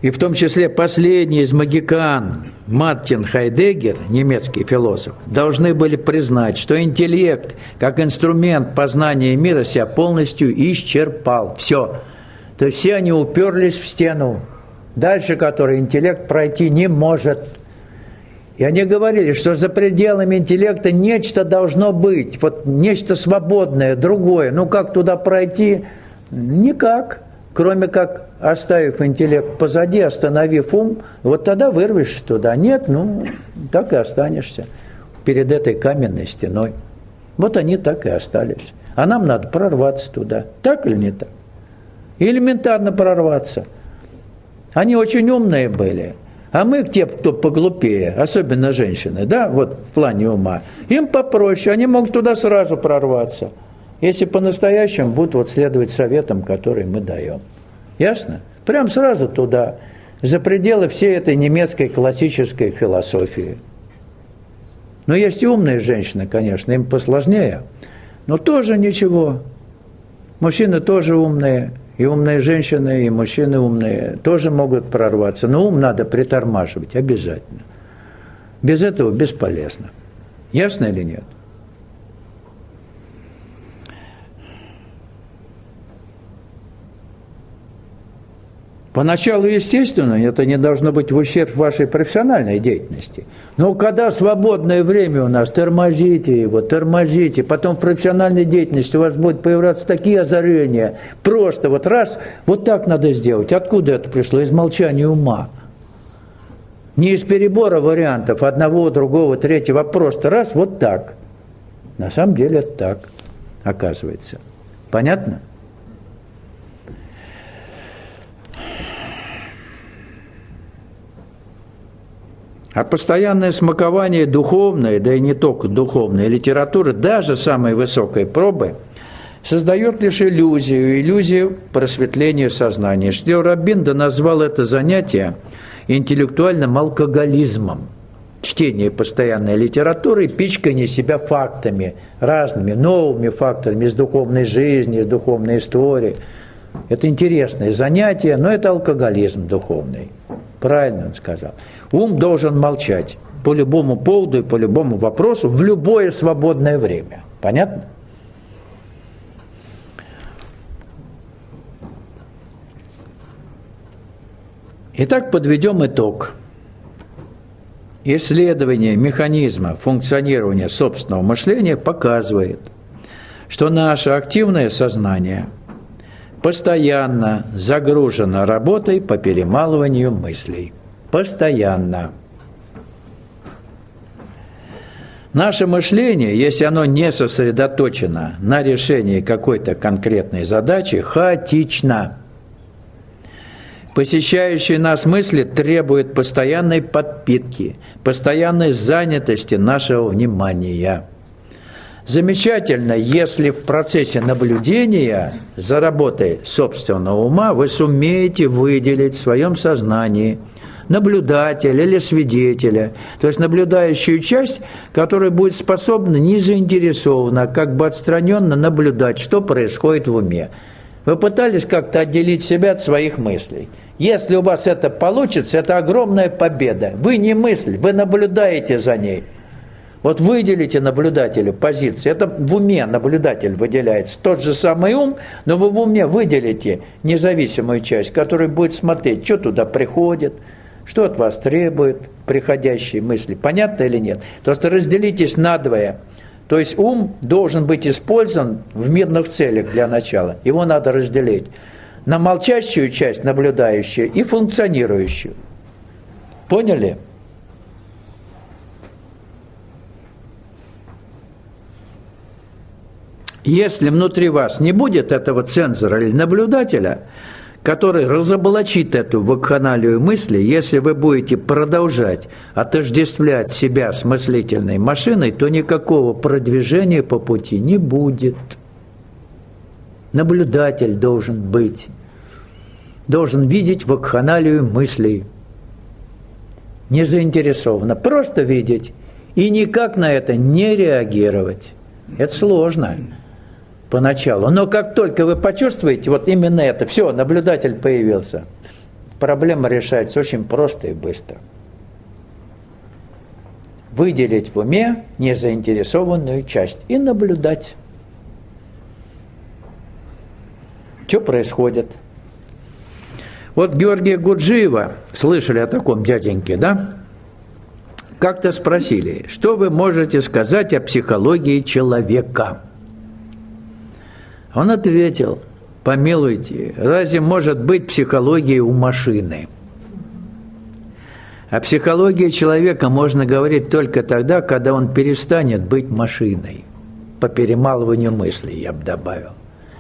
и в том числе последний из магикан, Мартин Хайдеггер, немецкий философ, должны были признать, что интеллект, как инструмент познания мира, себя полностью исчерпал. Все. То есть все они уперлись в стену, дальше которой интеллект пройти не может. И они говорили, что за пределами интеллекта нечто должно быть, вот нечто свободное, другое. Ну как туда пройти? Никак, кроме как оставив интеллект позади, остановив ум, вот тогда вырвешься туда. Нет, ну так и останешься перед этой каменной стеной. Вот они так и остались. А нам надо прорваться туда. Так или не так? Элементарно прорваться. Они очень умные были. А мы, те, кто поглупее, особенно женщины, да, вот в плане ума, им попроще, они могут туда сразу прорваться, если по-настоящему будут вот следовать советам, которые мы даем. Ясно? Прям сразу туда, за пределы всей этой немецкой классической философии. Но есть и умные женщины, конечно, им посложнее, но тоже ничего. Мужчины тоже умные. И умные женщины, и мужчины умные тоже могут прорваться. Но ум надо притормаживать обязательно. Без этого бесполезно. Ясно или нет? Поначалу, естественно, это не должно быть в ущерб вашей профессиональной деятельности. Но когда свободное время у нас, тормозите его, тормозите. Потом в профессиональной деятельности у вас будут появляться такие озарения. Просто вот раз, вот так надо сделать. Откуда это пришло? Из молчания ума. Не из перебора вариантов одного, другого, третьего, а просто раз, вот так. На самом деле это так, оказывается. Понятно? А постоянное смакование духовной, да и не только духовной литературы, даже самой высокой пробы, создает лишь иллюзию просветления сознания. Шнeur Рабинда назвал это занятие интеллектуальным алкоголизмом. Чтение постоянной литературы, пичкание себя фактами, разными новыми факторами из духовной жизни, из духовной истории. Это интересное занятие, но это алкоголизм духовный. Правильно он сказал. Ум должен молчать по любому поводу и по любому вопросу в любое свободное время. Понятно? Итак, подведем итог. Исследование механизма функционирования собственного мышления показывает, что наше активное сознание постоянно загружено работой по перемалыванию мыслей. Постоянно. Наше мышление, если оно не сосредоточено на решении какой-то конкретной задачи, хаотично. Посещающие нас мысли требуют постоянной подпитки, постоянной занятости нашего внимания. Замечательно, если в процессе наблюдения за работой собственного ума вы сумеете выделить в своем сознании наблюдателя или свидетеля, то есть наблюдающую часть, которая будет способна не заинтересованно, как бы отстраненно наблюдать, что происходит в уме. Вы пытались как-то отделить себя от своих мыслей. Если у вас это получится, это огромная победа. Вы не мысль, вы наблюдаете за ней. Вот выделите наблюдателю позицию. Это в уме наблюдатель выделяется. Тот же самый ум, но вы в уме выделите независимую часть, которая будет смотреть, что туда приходит, что от вас требует приходящие мысли. Понятно или нет? То есть разделитесь надвое. То есть ум должен быть использован в мирных целях для начала. Его надо разделить на молчащую часть, наблюдающую, и функционирующую. Поняли? Если внутри вас не будет этого цензора или наблюдателя, который разоблачит эту вакханалию мысли, если вы будете продолжать отождествлять себя с мыслительной машиной, то никакого продвижения по пути не будет. Наблюдатель должен быть, должен видеть вакханалию мыслей. Не заинтересованно, просто видеть и никак на это не реагировать. Это сложно поначалу. Но как только вы почувствуете вот именно это, все, наблюдатель появился, проблема решается очень просто и быстро. Выделить в уме незаинтересованную часть и наблюдать. Что происходит? Вот Георгия Гурджиева, слышали о таком дяденьке, да? Как-то спросили, что вы можете сказать о психологии человека? Он ответил, помилуйте, разве может быть психология у машины? О психологии человека можно говорить только тогда, когда он перестанет быть машиной. По перемалыванию мыслей, я бы добавил.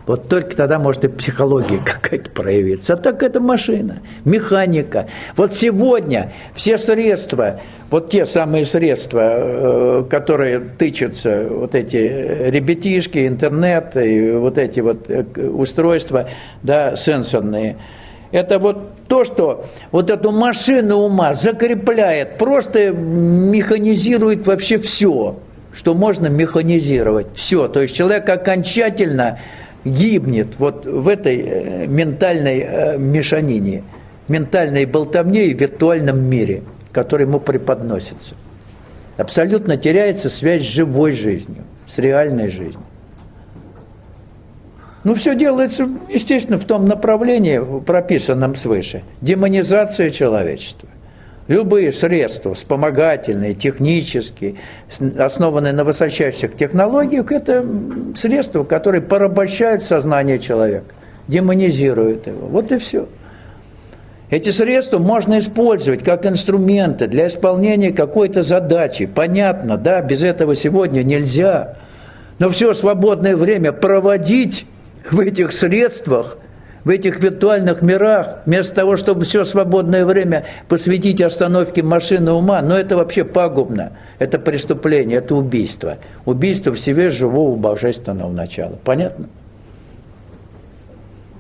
Вот только тогда может и психология какая-то проявиться. А так это машина, механика. Вот сегодня все средства, вот те самые средства, которые тычутся, вот эти ребятишки, интернет и вот эти вот устройства, да, сенсорные, это вот то, что вот эту машину ума закрепляет, просто механизирует вообще все, что можно механизировать. Все. То есть человек окончательно гибнет вот в этой ментальной мешанине, ментальной болтовне и виртуальном мире, который ему преподносится. Абсолютно теряется связь с живой жизнью, с реальной жизнью. Ну, все делается, естественно, в том направлении, прописанном свыше. Демонизация человечества. Любые средства, вспомогательные, технические, основанные на высочайших технологиях, это средства, которые порабощают сознание человека, демонизируют его. Вот и все. Эти средства можно использовать как инструменты для исполнения какой-то задачи. Понятно, да, без этого сегодня нельзя. Но все свободное время проводить в этих средствах, в этих виртуальных мирах, вместо того, чтобы все свободное время посвятить остановке машины ума, но это вообще пагубно. Это преступление, это убийство. Убийство в себе живого божественного начала. Понятно?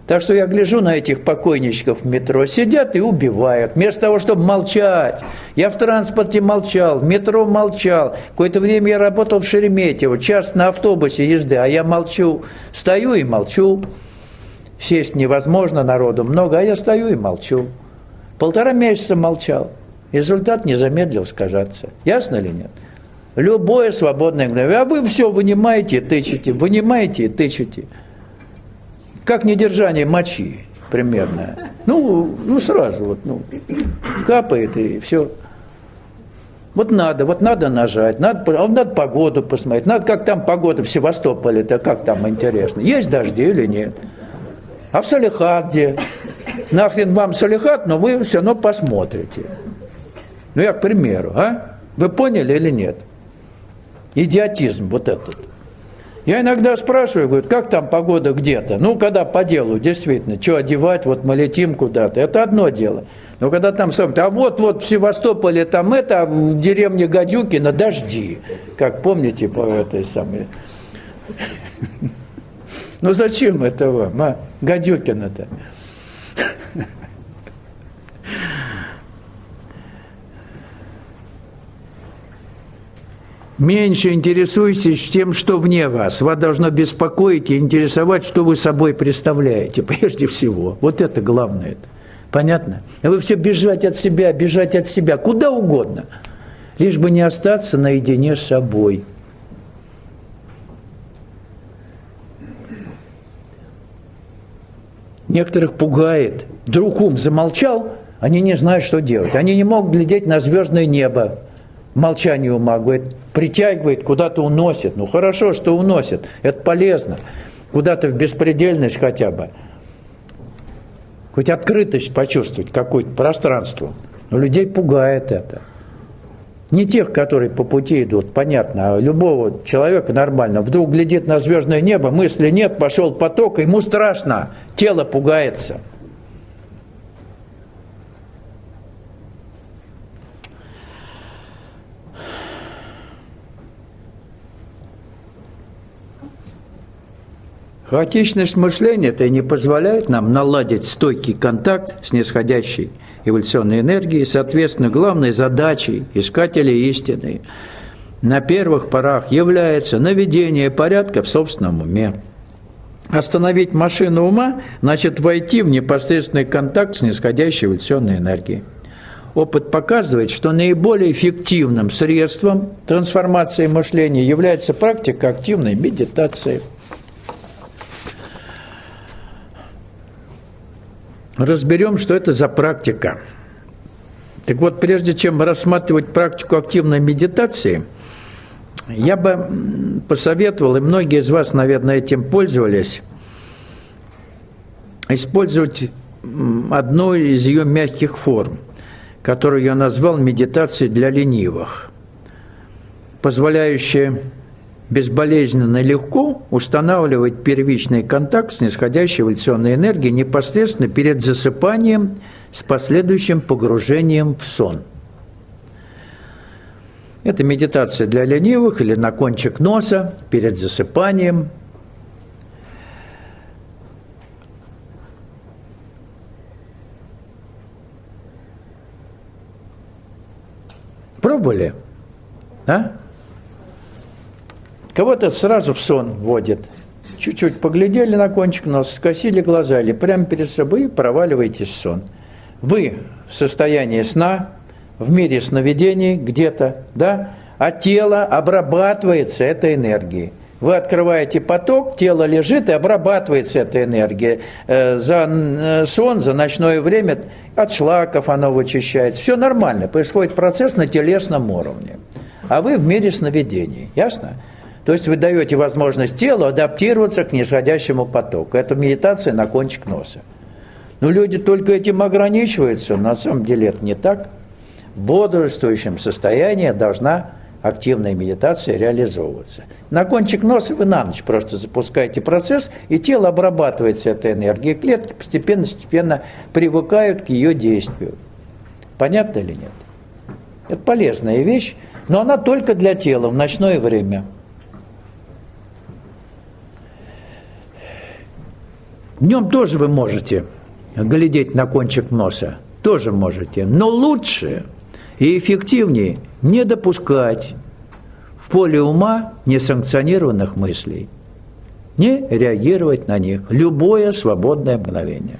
Так что я гляжу на этих покойничков в метро, сидят и убивают, вместо того, чтобы молчать. Я в транспорте молчал, в метро молчал. Какое-то время я работал в Шереметьево, час на автобусе езды, а я молчу. Стою и молчу. Сесть невозможно, народу много, а я стою и молчу. 1,5 месяца молчал. Результат не замедлил сказаться. Ясно или нет? Любое свободное мгновение. А вы все вынимаете и тычете, вынимаете и тычете. Как недержание мочи примерно. Ну сразу вот, капает и все. Вот надо нажать, надо погоду посмотреть, надо, как там погода в Севастополе-то, как там интересно, есть дожди или нет. А в Салехарде, нахрен вам Салехард, но вы все равно посмотрите. Ну я к примеру, а? Вы поняли или нет? Идиотизм вот этот. Я иногда спрашиваю, говорю, как там погода где-то? Ну, когда по делу, действительно, что одевать, вот мы летим куда-то, это одно дело. Но когда там а вот в Севастополе там это, а в деревне Гадюкино дожди. Как помните по этой самой... Ну зачем это вам, а? Гадюкино-то. Меньше интересуйтесь тем, что вне вас. Вас должно беспокоить и интересовать, что вы собой представляете, прежде всего. Вот это главное. Понятно? А вы все бежать от себя, куда угодно, лишь бы не остаться наедине с собой. Некоторых пугает. Вдруг ум замолчал, они не знают, что делать. Они не могут глядеть на звездное небо. Молчание ума, говорит, притягивает, куда-то уносит. Ну хорошо, что уносит, это полезно. Куда-то в беспредельность хотя бы. хоть открытость почувствовать, какое-то пространство. Но людей пугает это. Не тех, которые по пути идут, понятно, а любого человека нормально. Вдруг глядит на звездное небо, мысли нет, пошел поток, ему страшно, тело пугается. Хаотичность мышления это и не позволяет нам наладить стойкий контакт с нисходящей эволюционной энергией. Соответственно, главной задачей искателей истины на первых порах является наведение порядка в собственном уме. Остановить машину ума значит войти в непосредственный контакт с нисходящей эволюционной энергией. Опыт показывает, что наиболее эффективным средством трансформации мышления является практика активной медитации. Разберем, что это за практика. Так вот, прежде чем рассматривать практику активной медитации, я бы посоветовал, и многие из вас, наверное, этим пользовались, использовать одну из ее мягких форм, которую я назвал медитацией для ленивых, позволяющая безболезненно и легко устанавливать первичный контакт с нисходящей эволюционной энергией непосредственно перед засыпанием с последующим погружением в сон. Это медитация для ленивых или на кончик носа перед засыпанием. Пробовали? А? Кого-то сразу в сон вводит. Чуть-чуть поглядели на кончик носа, скосили глаза или прямо перед собой и проваливаетесь в сон. Вы в состоянии сна, в мире сновидений где-то, да? А тело обрабатывается этой энергией. Вы открываете поток, тело лежит и обрабатывается этой энергией. За сон, за ночное время от шлаков оно вычищается. Все нормально, происходит процесс на телесном уровне. А вы в мире сновидений, ясно? То есть вы даете возможность телу адаптироваться к нисходящему потоку. Это медитация на кончик носа. Но люди только этим ограничиваются. На самом деле это не так. В бодрствующем состоянии должна активная медитация реализовываться. На кончик носа вы на ночь просто запускаете процесс, и тело обрабатывается этой энергией. Клетки постепенно привыкают к ее действию. Понятно или нет? Это полезная вещь, но она только для тела в ночное время. Днем тоже вы можете глядеть на кончик носа, тоже можете, но лучше и эффективнее не допускать в поле ума несанкционированных мыслей, не реагировать на них любое свободное мгновение.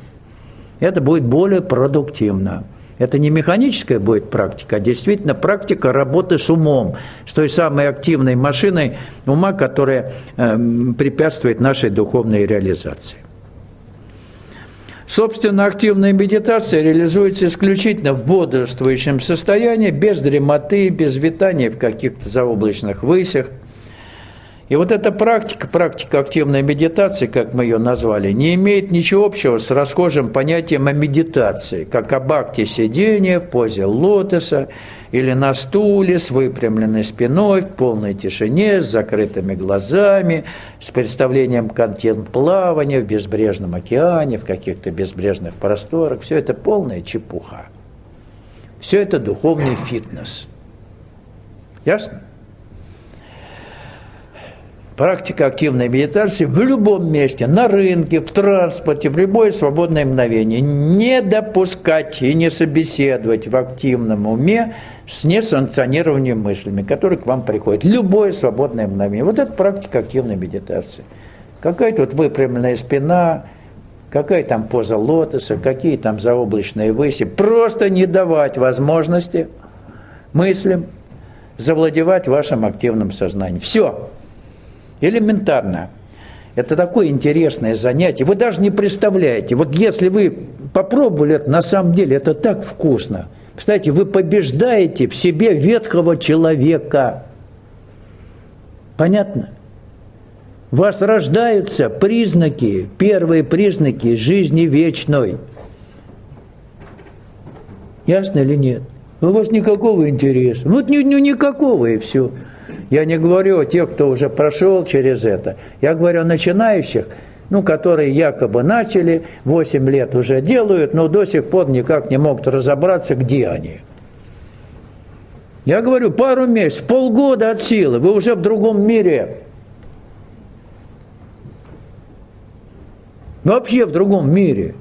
Это будет более продуктивно. Это не механическая будет практика, а действительно практика работы с умом, с той самой активной машиной ума, которая препятствует нашей духовной реализации. Собственно, активная медитация реализуется исключительно в бодрствующем состоянии, без дремоты, без витания в каких-то заоблачных высях. И вот эта практика активной медитации, как мы ее назвали, не имеет ничего общего с расхожим понятием о медитации, как об акте сидения в позе лотоса или на стуле с выпрямленной спиной, в полной тишине, с закрытыми глазами, с представлением картин плавания в безбрежном океане, в каких-то безбрежных просторах. Все это полная чепуха. Все это духовный фитнес. Ясно? Практика активной медитации в любом месте, на рынке, в транспорте, в любое свободное мгновение. Не допускать и не собеседовать в активном уме с несанкционированными мыслями, которые к вам приходят. Любое свободное мгновение. Вот это практика активной медитации. Какая-то вот выпрямленная спина, какая там поза лотоса, какие там заоблачные выси. Просто не давать возможности мыслям завладевать вашим активным сознанием. Все. Элементарно. Это такое интересное занятие. Вы даже не представляете. Вот если вы попробовали это, на самом деле это так вкусно. Кстати, вы побеждаете в себе ветхого человека. Понятно? У вас рождаются признаки, первые признаки жизни вечной. Ясно или нет? У вас никакого интереса. Ну, никакого, и все. Я не говорю о тех, кто уже прошел через это. Я говорю о начинающих, которые якобы начали, 8 лет уже делают, но до сих пор никак не могут разобраться, где они. Я говорю, пару месяцев, полгода от силы, вы уже в другом мире. Вообще в другом мире.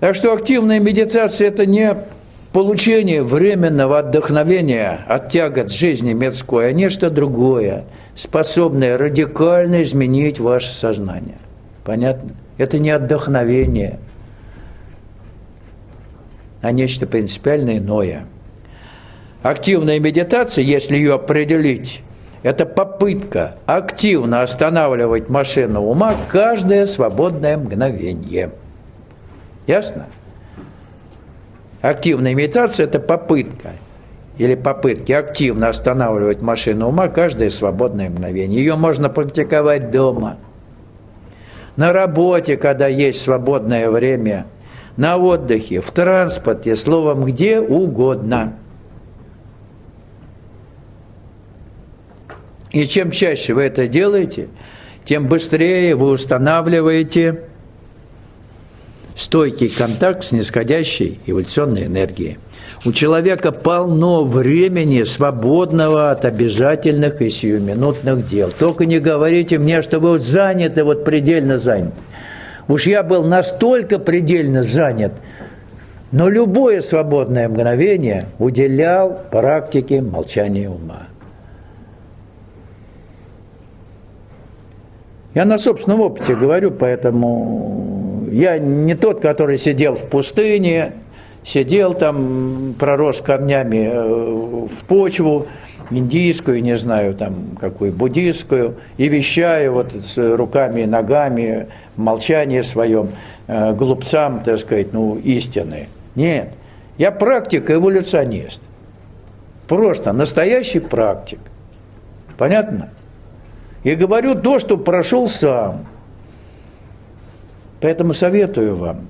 Так что активная медитация – это не получение временного отдохновения от тягот жизни мирской, а нечто другое, способное радикально изменить ваше сознание. Понятно? Это не отдохновение, а нечто принципиально иное. Активная медитация, если ее определить, это попытка активно останавливать машину ума каждое свободное мгновение. Ясно? Активная медитация – это попытка или попытки активно останавливать машину ума каждое свободное мгновение. Ее можно практиковать дома, на работе, когда есть свободное время, на отдыхе, в транспорте, словом, где угодно. И чем чаще вы это делаете, тем быстрее вы устанавливаете стойкий контакт с нисходящей эволюционной энергией. У человека полно времени, свободного от обязательных и сиюминутных дел. Только не говорите мне, что вы заняты, предельно заняты. Уж я был настолько предельно занят, но любое свободное мгновение уделял практике молчания ума. Я на собственном опыте говорю, поэтому я не тот, который сидел в пустыне, сидел там, пророс корнями в почву, индийскую, не знаю, там, какую, буддийскую, и вещаю с руками и ногами, в молчании своем, глупцам, так сказать, истины. Нет, я практик-эволюционист. Просто настоящий практик. Понятно? И говорю то, что прошел сам. Поэтому советую вам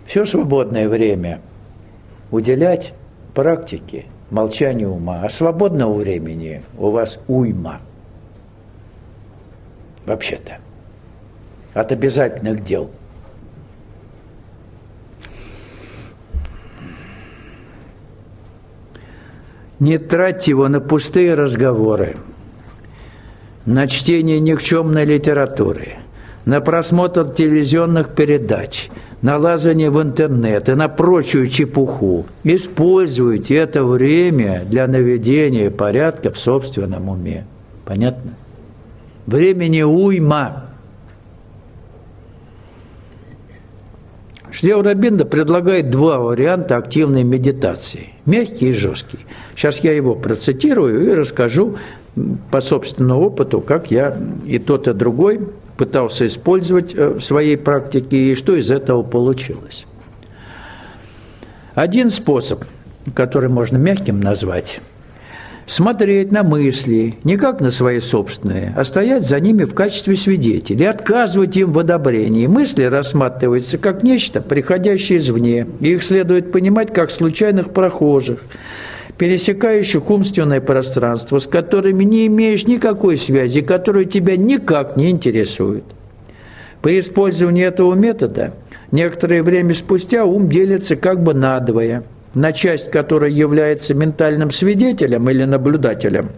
все свободное время уделять практике молчанию ума. А свободного времени у вас уйма. Вообще-то. От обязательных дел. Не тратьте его на пустые разговоры, на чтение никчемной литературы, на просмотр телевизионных передач, на лазание в интернет и на прочую чепуху. Используйте это время для наведения порядка в собственном уме. Понятно? Времени уйма. Шри Аурабинда предлагает два варианта активной медитации. Мягкий и жесткий. Сейчас я его процитирую и расскажу по собственному опыту, как я и тот, и другой пытался использовать в своей практике, и что из этого получилось. Один способ, который можно мягким назвать, смотреть на мысли, не как на свои собственные, а стоять за ними в качестве свидетелей, отказывать им в одобрении. Мысли рассматриваются как нечто, приходящее извне, и их следует понимать как случайных прохожих, пересекающих умственное пространство, с которыми не имеешь никакой связи, которые тебя никак не интересуют. При использовании этого метода некоторое время спустя ум делится как бы надвое, на часть, которая является ментальным свидетелем или наблюдателем,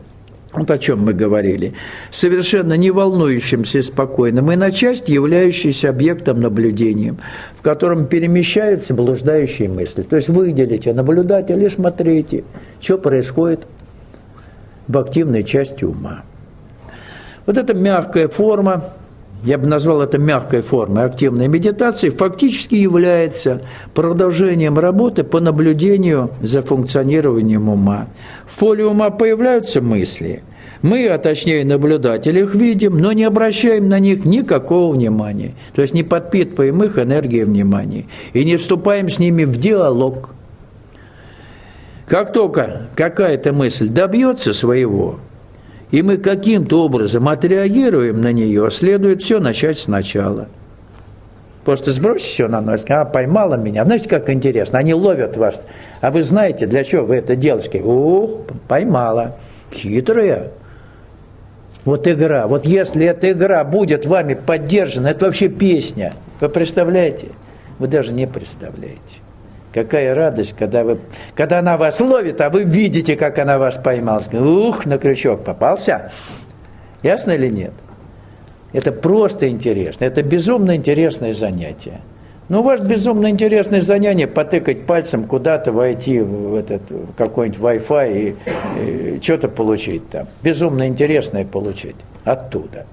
о чем мы говорили, совершенно не волнующимся и спокойным, и на часть, являющейся объектом наблюдения, в котором перемещаются блуждающие мысли. То есть выделите наблюдателя и смотрите, что происходит в активной части ума. Вот эта мягкая форма, я бы назвал это мягкой формой активной медитации, фактически является продолжением работы по наблюдению за функционированием ума. В поле ума появляются мысли. Мы, а точнее наблюдатель, их видим, но не обращаем на них никакого внимания. То есть не подпитываем их энергией внимания. И не вступаем с ними в диалог. Как только какая-то мысль добьется своего, и мы каким-то образом отреагируем на нее, следует все начать сначала. Просто сбросьте все на нос, поймала меня. Знаете, как интересно, они ловят вас. А вы знаете, для чего вы это делаете? Поймала. Хитрая. Вот игра. Вот если эта игра будет вами поддержана, это вообще песня. Вы представляете? Вы даже не представляете. Какая радость, когда она вас ловит, а вы видите, как она вас поймала. На крючок попался. Ясно или нет? Это просто интересно. Это безумно интересное занятие. Но у вас безумно интересное занятие потыкать пальцем куда-то, войти в какой-нибудь Wi-Fi и что-то получить там. Безумно интересное получить оттуда.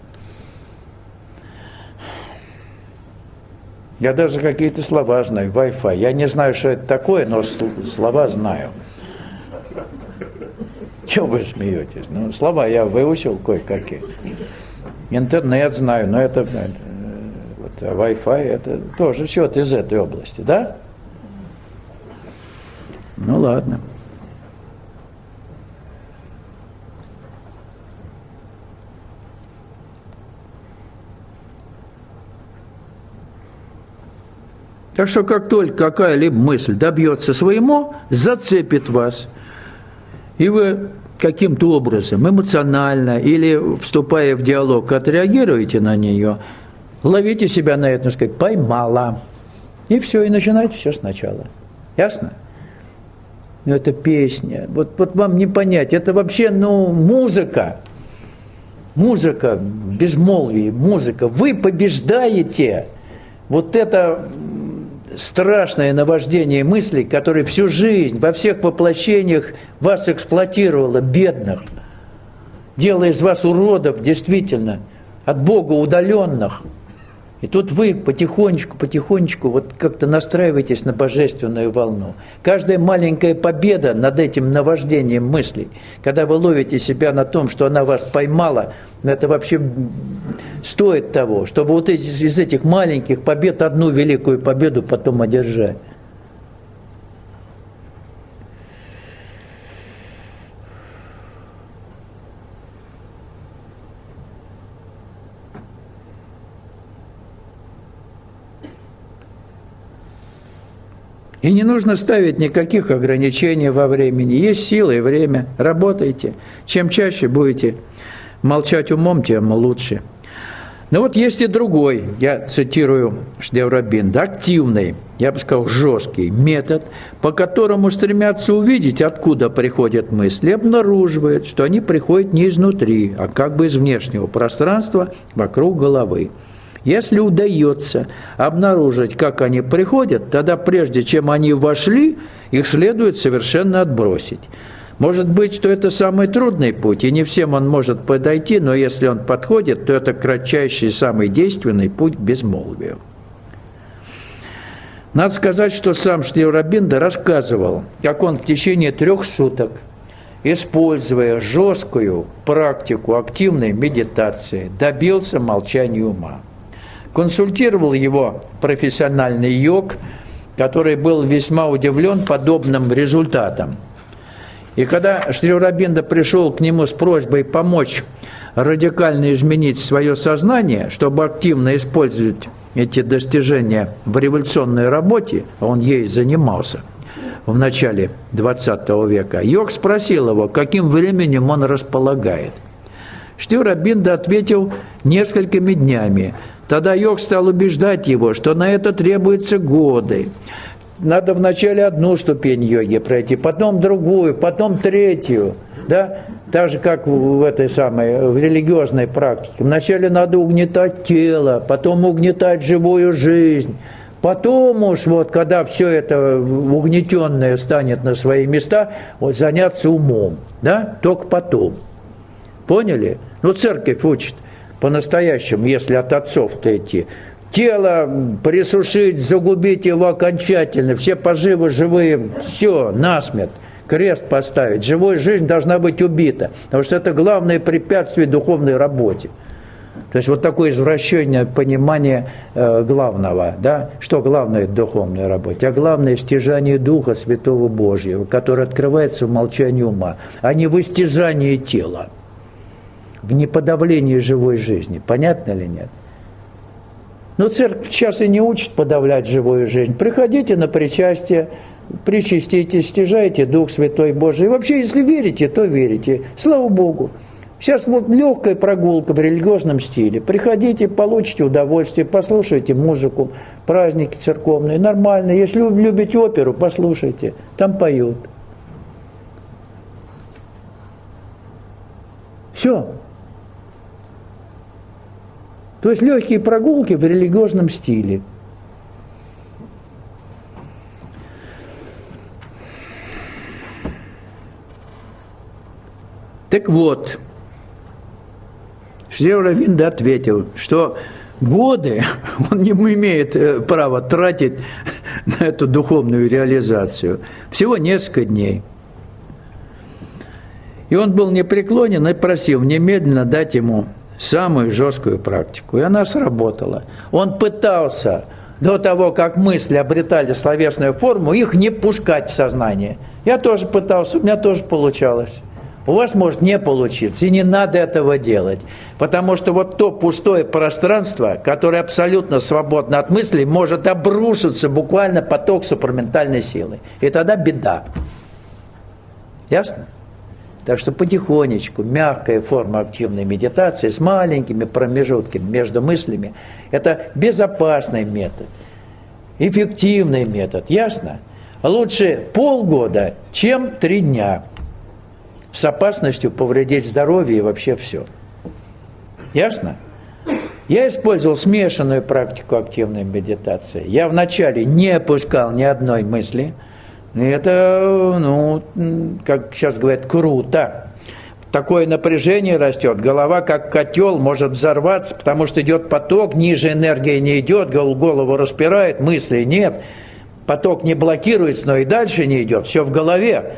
Я даже какие-то слова знаю, Wi-Fi. Я не знаю, что это такое, но слова знаю. Чего вы смеетесь? Ну, слова я выучил кое-какие. Интернет знаю, но это Wi-Fi, это тоже что-то из этой области, да? Ну ладно. Так что как только какая-либо мысль добьется своего, зацепит вас, и вы каким-то образом, эмоционально или вступая в диалог, отреагируете на нее, ловите себя на это, сказать, поймала. И все, и начинайте все сначала. Ясно? Ну, это песня. Вот вам не понять. Это вообще, музыка. Музыка, безмолвие, музыка. Вы побеждаете вот это страшное наваждение мыслей, которое всю жизнь, во всех воплощениях вас эксплуатировало, бедных, делая из вас уродов, действительно, от Бога удаленных. И тут вы потихонечку вот как-то настраиваетесь на божественную волну. Каждая маленькая победа над этим наваждением мыслей, когда вы ловите себя на том, что она вас поймала, это вообще стоит того, чтобы вот из этих маленьких побед одну великую победу потом одержать. И не нужно ставить никаких ограничений во времени. Есть сила и время. Работайте. Чем чаще будете молчать умом, тем лучше. Но вот есть и другой, я цитирую Шдеврабинда, активный, я бы сказал, жесткий метод, по которому стремятся увидеть, откуда приходят мысли, обнаруживают, что они приходят не изнутри, а как бы из внешнего пространства вокруг головы. Если удается обнаружить, как они приходят, тогда прежде чем они вошли, их следует совершенно отбросить. Может быть, что это самый трудный путь, и не всем он может подойти, но если он подходит, то это кратчайший, самый действенный путь к безмолвию. Надо сказать, что сам Шдеврабинда рассказывал, как он в течение 3 суток, используя жесткую практику активной медитации, добился молчания ума. Консультировал его профессиональный йог, который был весьма удивлен подобным результатом. И когда Шдеврабинда пришел к нему с просьбой помочь радикально изменить свое сознание, чтобы активно использовать эти достижения в революционной работе, он ей занимался в начале XX века, йог спросил его, каким временем он располагает. Шдеврабинда ответил несколькими днями. Тогда йог стал убеждать его, что на это требуются годы. Надо вначале одну ступень йоги пройти, потом другую, потом третью, да? Так же, как в этой самой в религиозной практике. Вначале надо угнетать тело, потом угнетать живую жизнь. Потом уж, вот, когда все это угнетенное станет на свои места, вот, заняться умом, да? Только потом. Поняли? Ну, церковь учит по-настоящему, если от отцов-то идти. Тело присушить, загубить его окончательно, все поживы живые, все, насмерть, крест поставить. Живая жизнь должна быть убита, потому что это главное препятствие духовной работе. То есть вот такое извращение понимания главного, да? Что главное в духовной работе? А главное – стяжание Духа Святого Божьего, который открывается в молчании ума, а не в истяжании тела. в неподавлении живой жизни. Понятно или нет? Но церковь сейчас и не учит подавлять живую жизнь. Приходите на причастие, причаститесь, стяжайте Дух Святой Божий. И вообще, если верите, то верите. Слава Богу. Сейчас вот легкая прогулка в религиозном стиле. Приходите, получите удовольствие, послушайте музыку, праздники церковные, нормально. Если вы любите оперу, послушайте, там поют. Все. То есть легкие прогулки в религиозном стиле. Так вот, Шри Ауробинда ответил, что годы он не имеет права тратить на эту духовную реализацию. Всего несколько дней. И он был непреклонен и просил немедленно дать ему самую жесткую практику. И она сработала. Он пытался до того, как мысли обретали словесную форму, их не пускать в сознание. Я тоже пытался, у меня тоже получалось. У вас может не получиться, и не надо этого делать. Потому что вот то пустое пространство, которое абсолютно свободно от мыслей, может обрушиться буквально поток супраментальной силы. И тогда беда. Ясно? Так что потихонечку, мягкая форма активной медитации с маленькими промежутками между мыслями – это безопасный метод, эффективный метод. Ясно? Лучше полгода, чем 3 дня. С опасностью повредить здоровье и вообще все. Ясно? Я использовал смешанную практику активной медитации. Я вначале не опускал ни одной мысли. И это, ну, как сейчас говорят, круто. Такое напряжение растет, голова как котел может взорваться, потому что идет поток, ниже энергия не идет, голову распирает, мыслей нет. Поток не блокируется, но и дальше не идет, все в голове.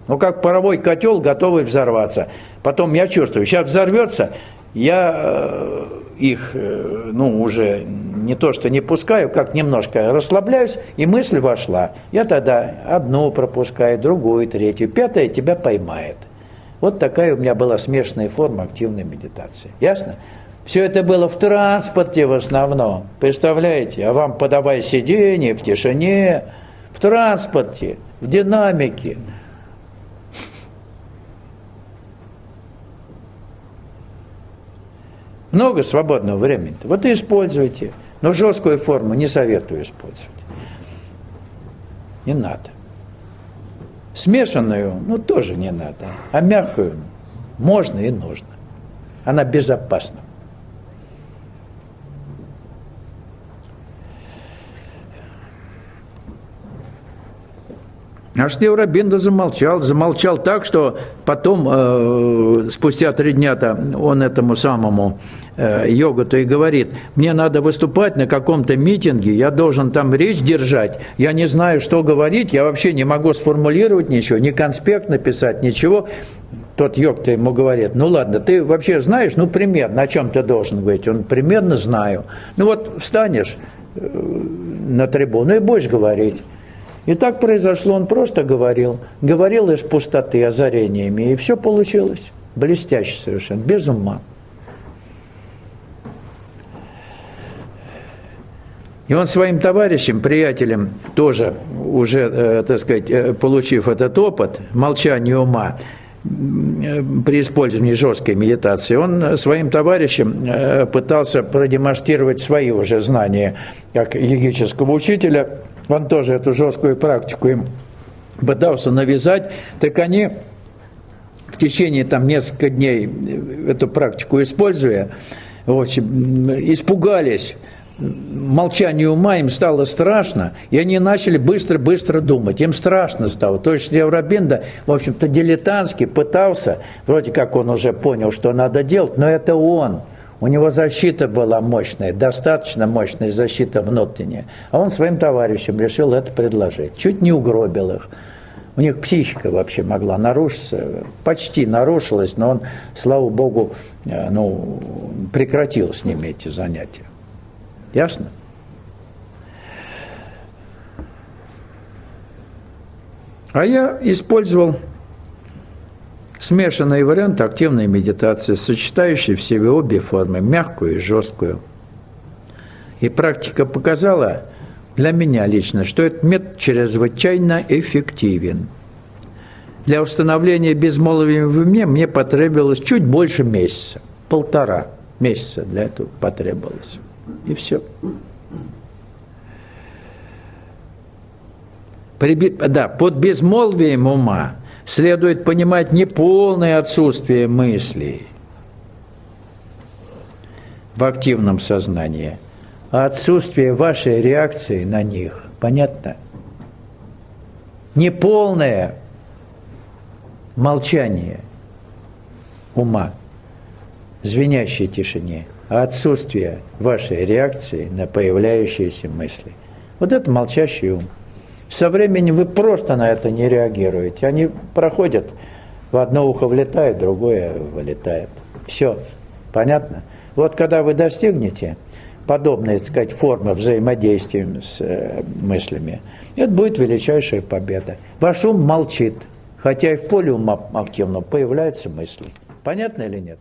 Ну, как паровой котел, готовый взорваться. Потом я чувствую, сейчас взорвется, я их, ну, уже не то что не пускаю, как немножко расслабляюсь, и мысль вошла. Я тогда одну пропускаю, другую, третью, 5-я тебя поймает. Вот такая у меня была смешанная форма активной медитации. Ясно? Все это было в транспорте в основном. Представляете? А вам подавай сиденье в тишине, в транспорте, в динамике. Много свободного времени. Вот и используйте. Но жесткую форму не советую использовать. Не надо. Смешанную, ну, тоже не надо. А мягкую можно и нужно. Она безопасна. А Шри Ауробинда замолчал так, что потом, спустя 3 дня-то, он этому самому йогу-то и говорит: мне надо выступать на каком-то митинге, я должен там речь держать, я не знаю, что говорить, я вообще не могу сформулировать ничего, ни конспект написать, ничего. Тот йог-то ему говорит: ну ладно, ты вообще знаешь, ну примерно, о чем ты должен говорить? Он: примерно знаю. Ну вот встанешь на трибуну и будешь говорить. И так произошло, он просто говорил из пустоты, озарениями, и все получилось. Блестяще совершенно, без ума. И он своим товарищам, приятелям, тоже уже, так сказать, получив этот опыт, молчание ума, при использовании жесткой медитации, он своим товарищам пытался продемонстрировать свои уже знания как йогического учителя. Он тоже эту жесткую практику им пытался навязать, так они в течение там нескольких дней эту практику используя, в общем, испугались молчанию ума, им стало страшно, и они начали быстро-быстро думать, им страшно стало. То есть Шри Ауробинда, в общем-то, дилетантски пытался, вроде как он уже понял, что надо делать, но это он. У него защита была мощная, достаточно мощная защита внутренняя. А он своим товарищам решил это предложить. Чуть не угробил их. У них психика вообще могла нарушиться, почти нарушилась, но он, слава Богу, прекратил с ними эти занятия. Ясно? А я использовал смешанный вариант активной медитации, сочетающий в себе обе формы, мягкую и жесткую. И практика показала для меня лично, что этот метод чрезвычайно эффективен. Для установления безмолвия в уме мне потребовалось чуть больше месяца, 1,5 месяца для этого потребовалось. И все. Под безмолвием ума следует понимать не полное отсутствие мыслей в активном сознании, а отсутствие вашей реакции на них. Понятно? Не полное молчание ума, звенящей тишине, а отсутствие вашей реакции на появляющиеся мысли. Вот это молчащий ум. Со временем вы просто на это не реагируете. Они проходят, в одно ухо влетает, в другое вылетает. Все. Понятно? Вот когда вы достигнете подобной, так сказать, формы взаимодействия с мыслями, это будет величайшая победа. Ваш ум молчит, хотя и в поле ума активно появляются мысли. Понятно или нет?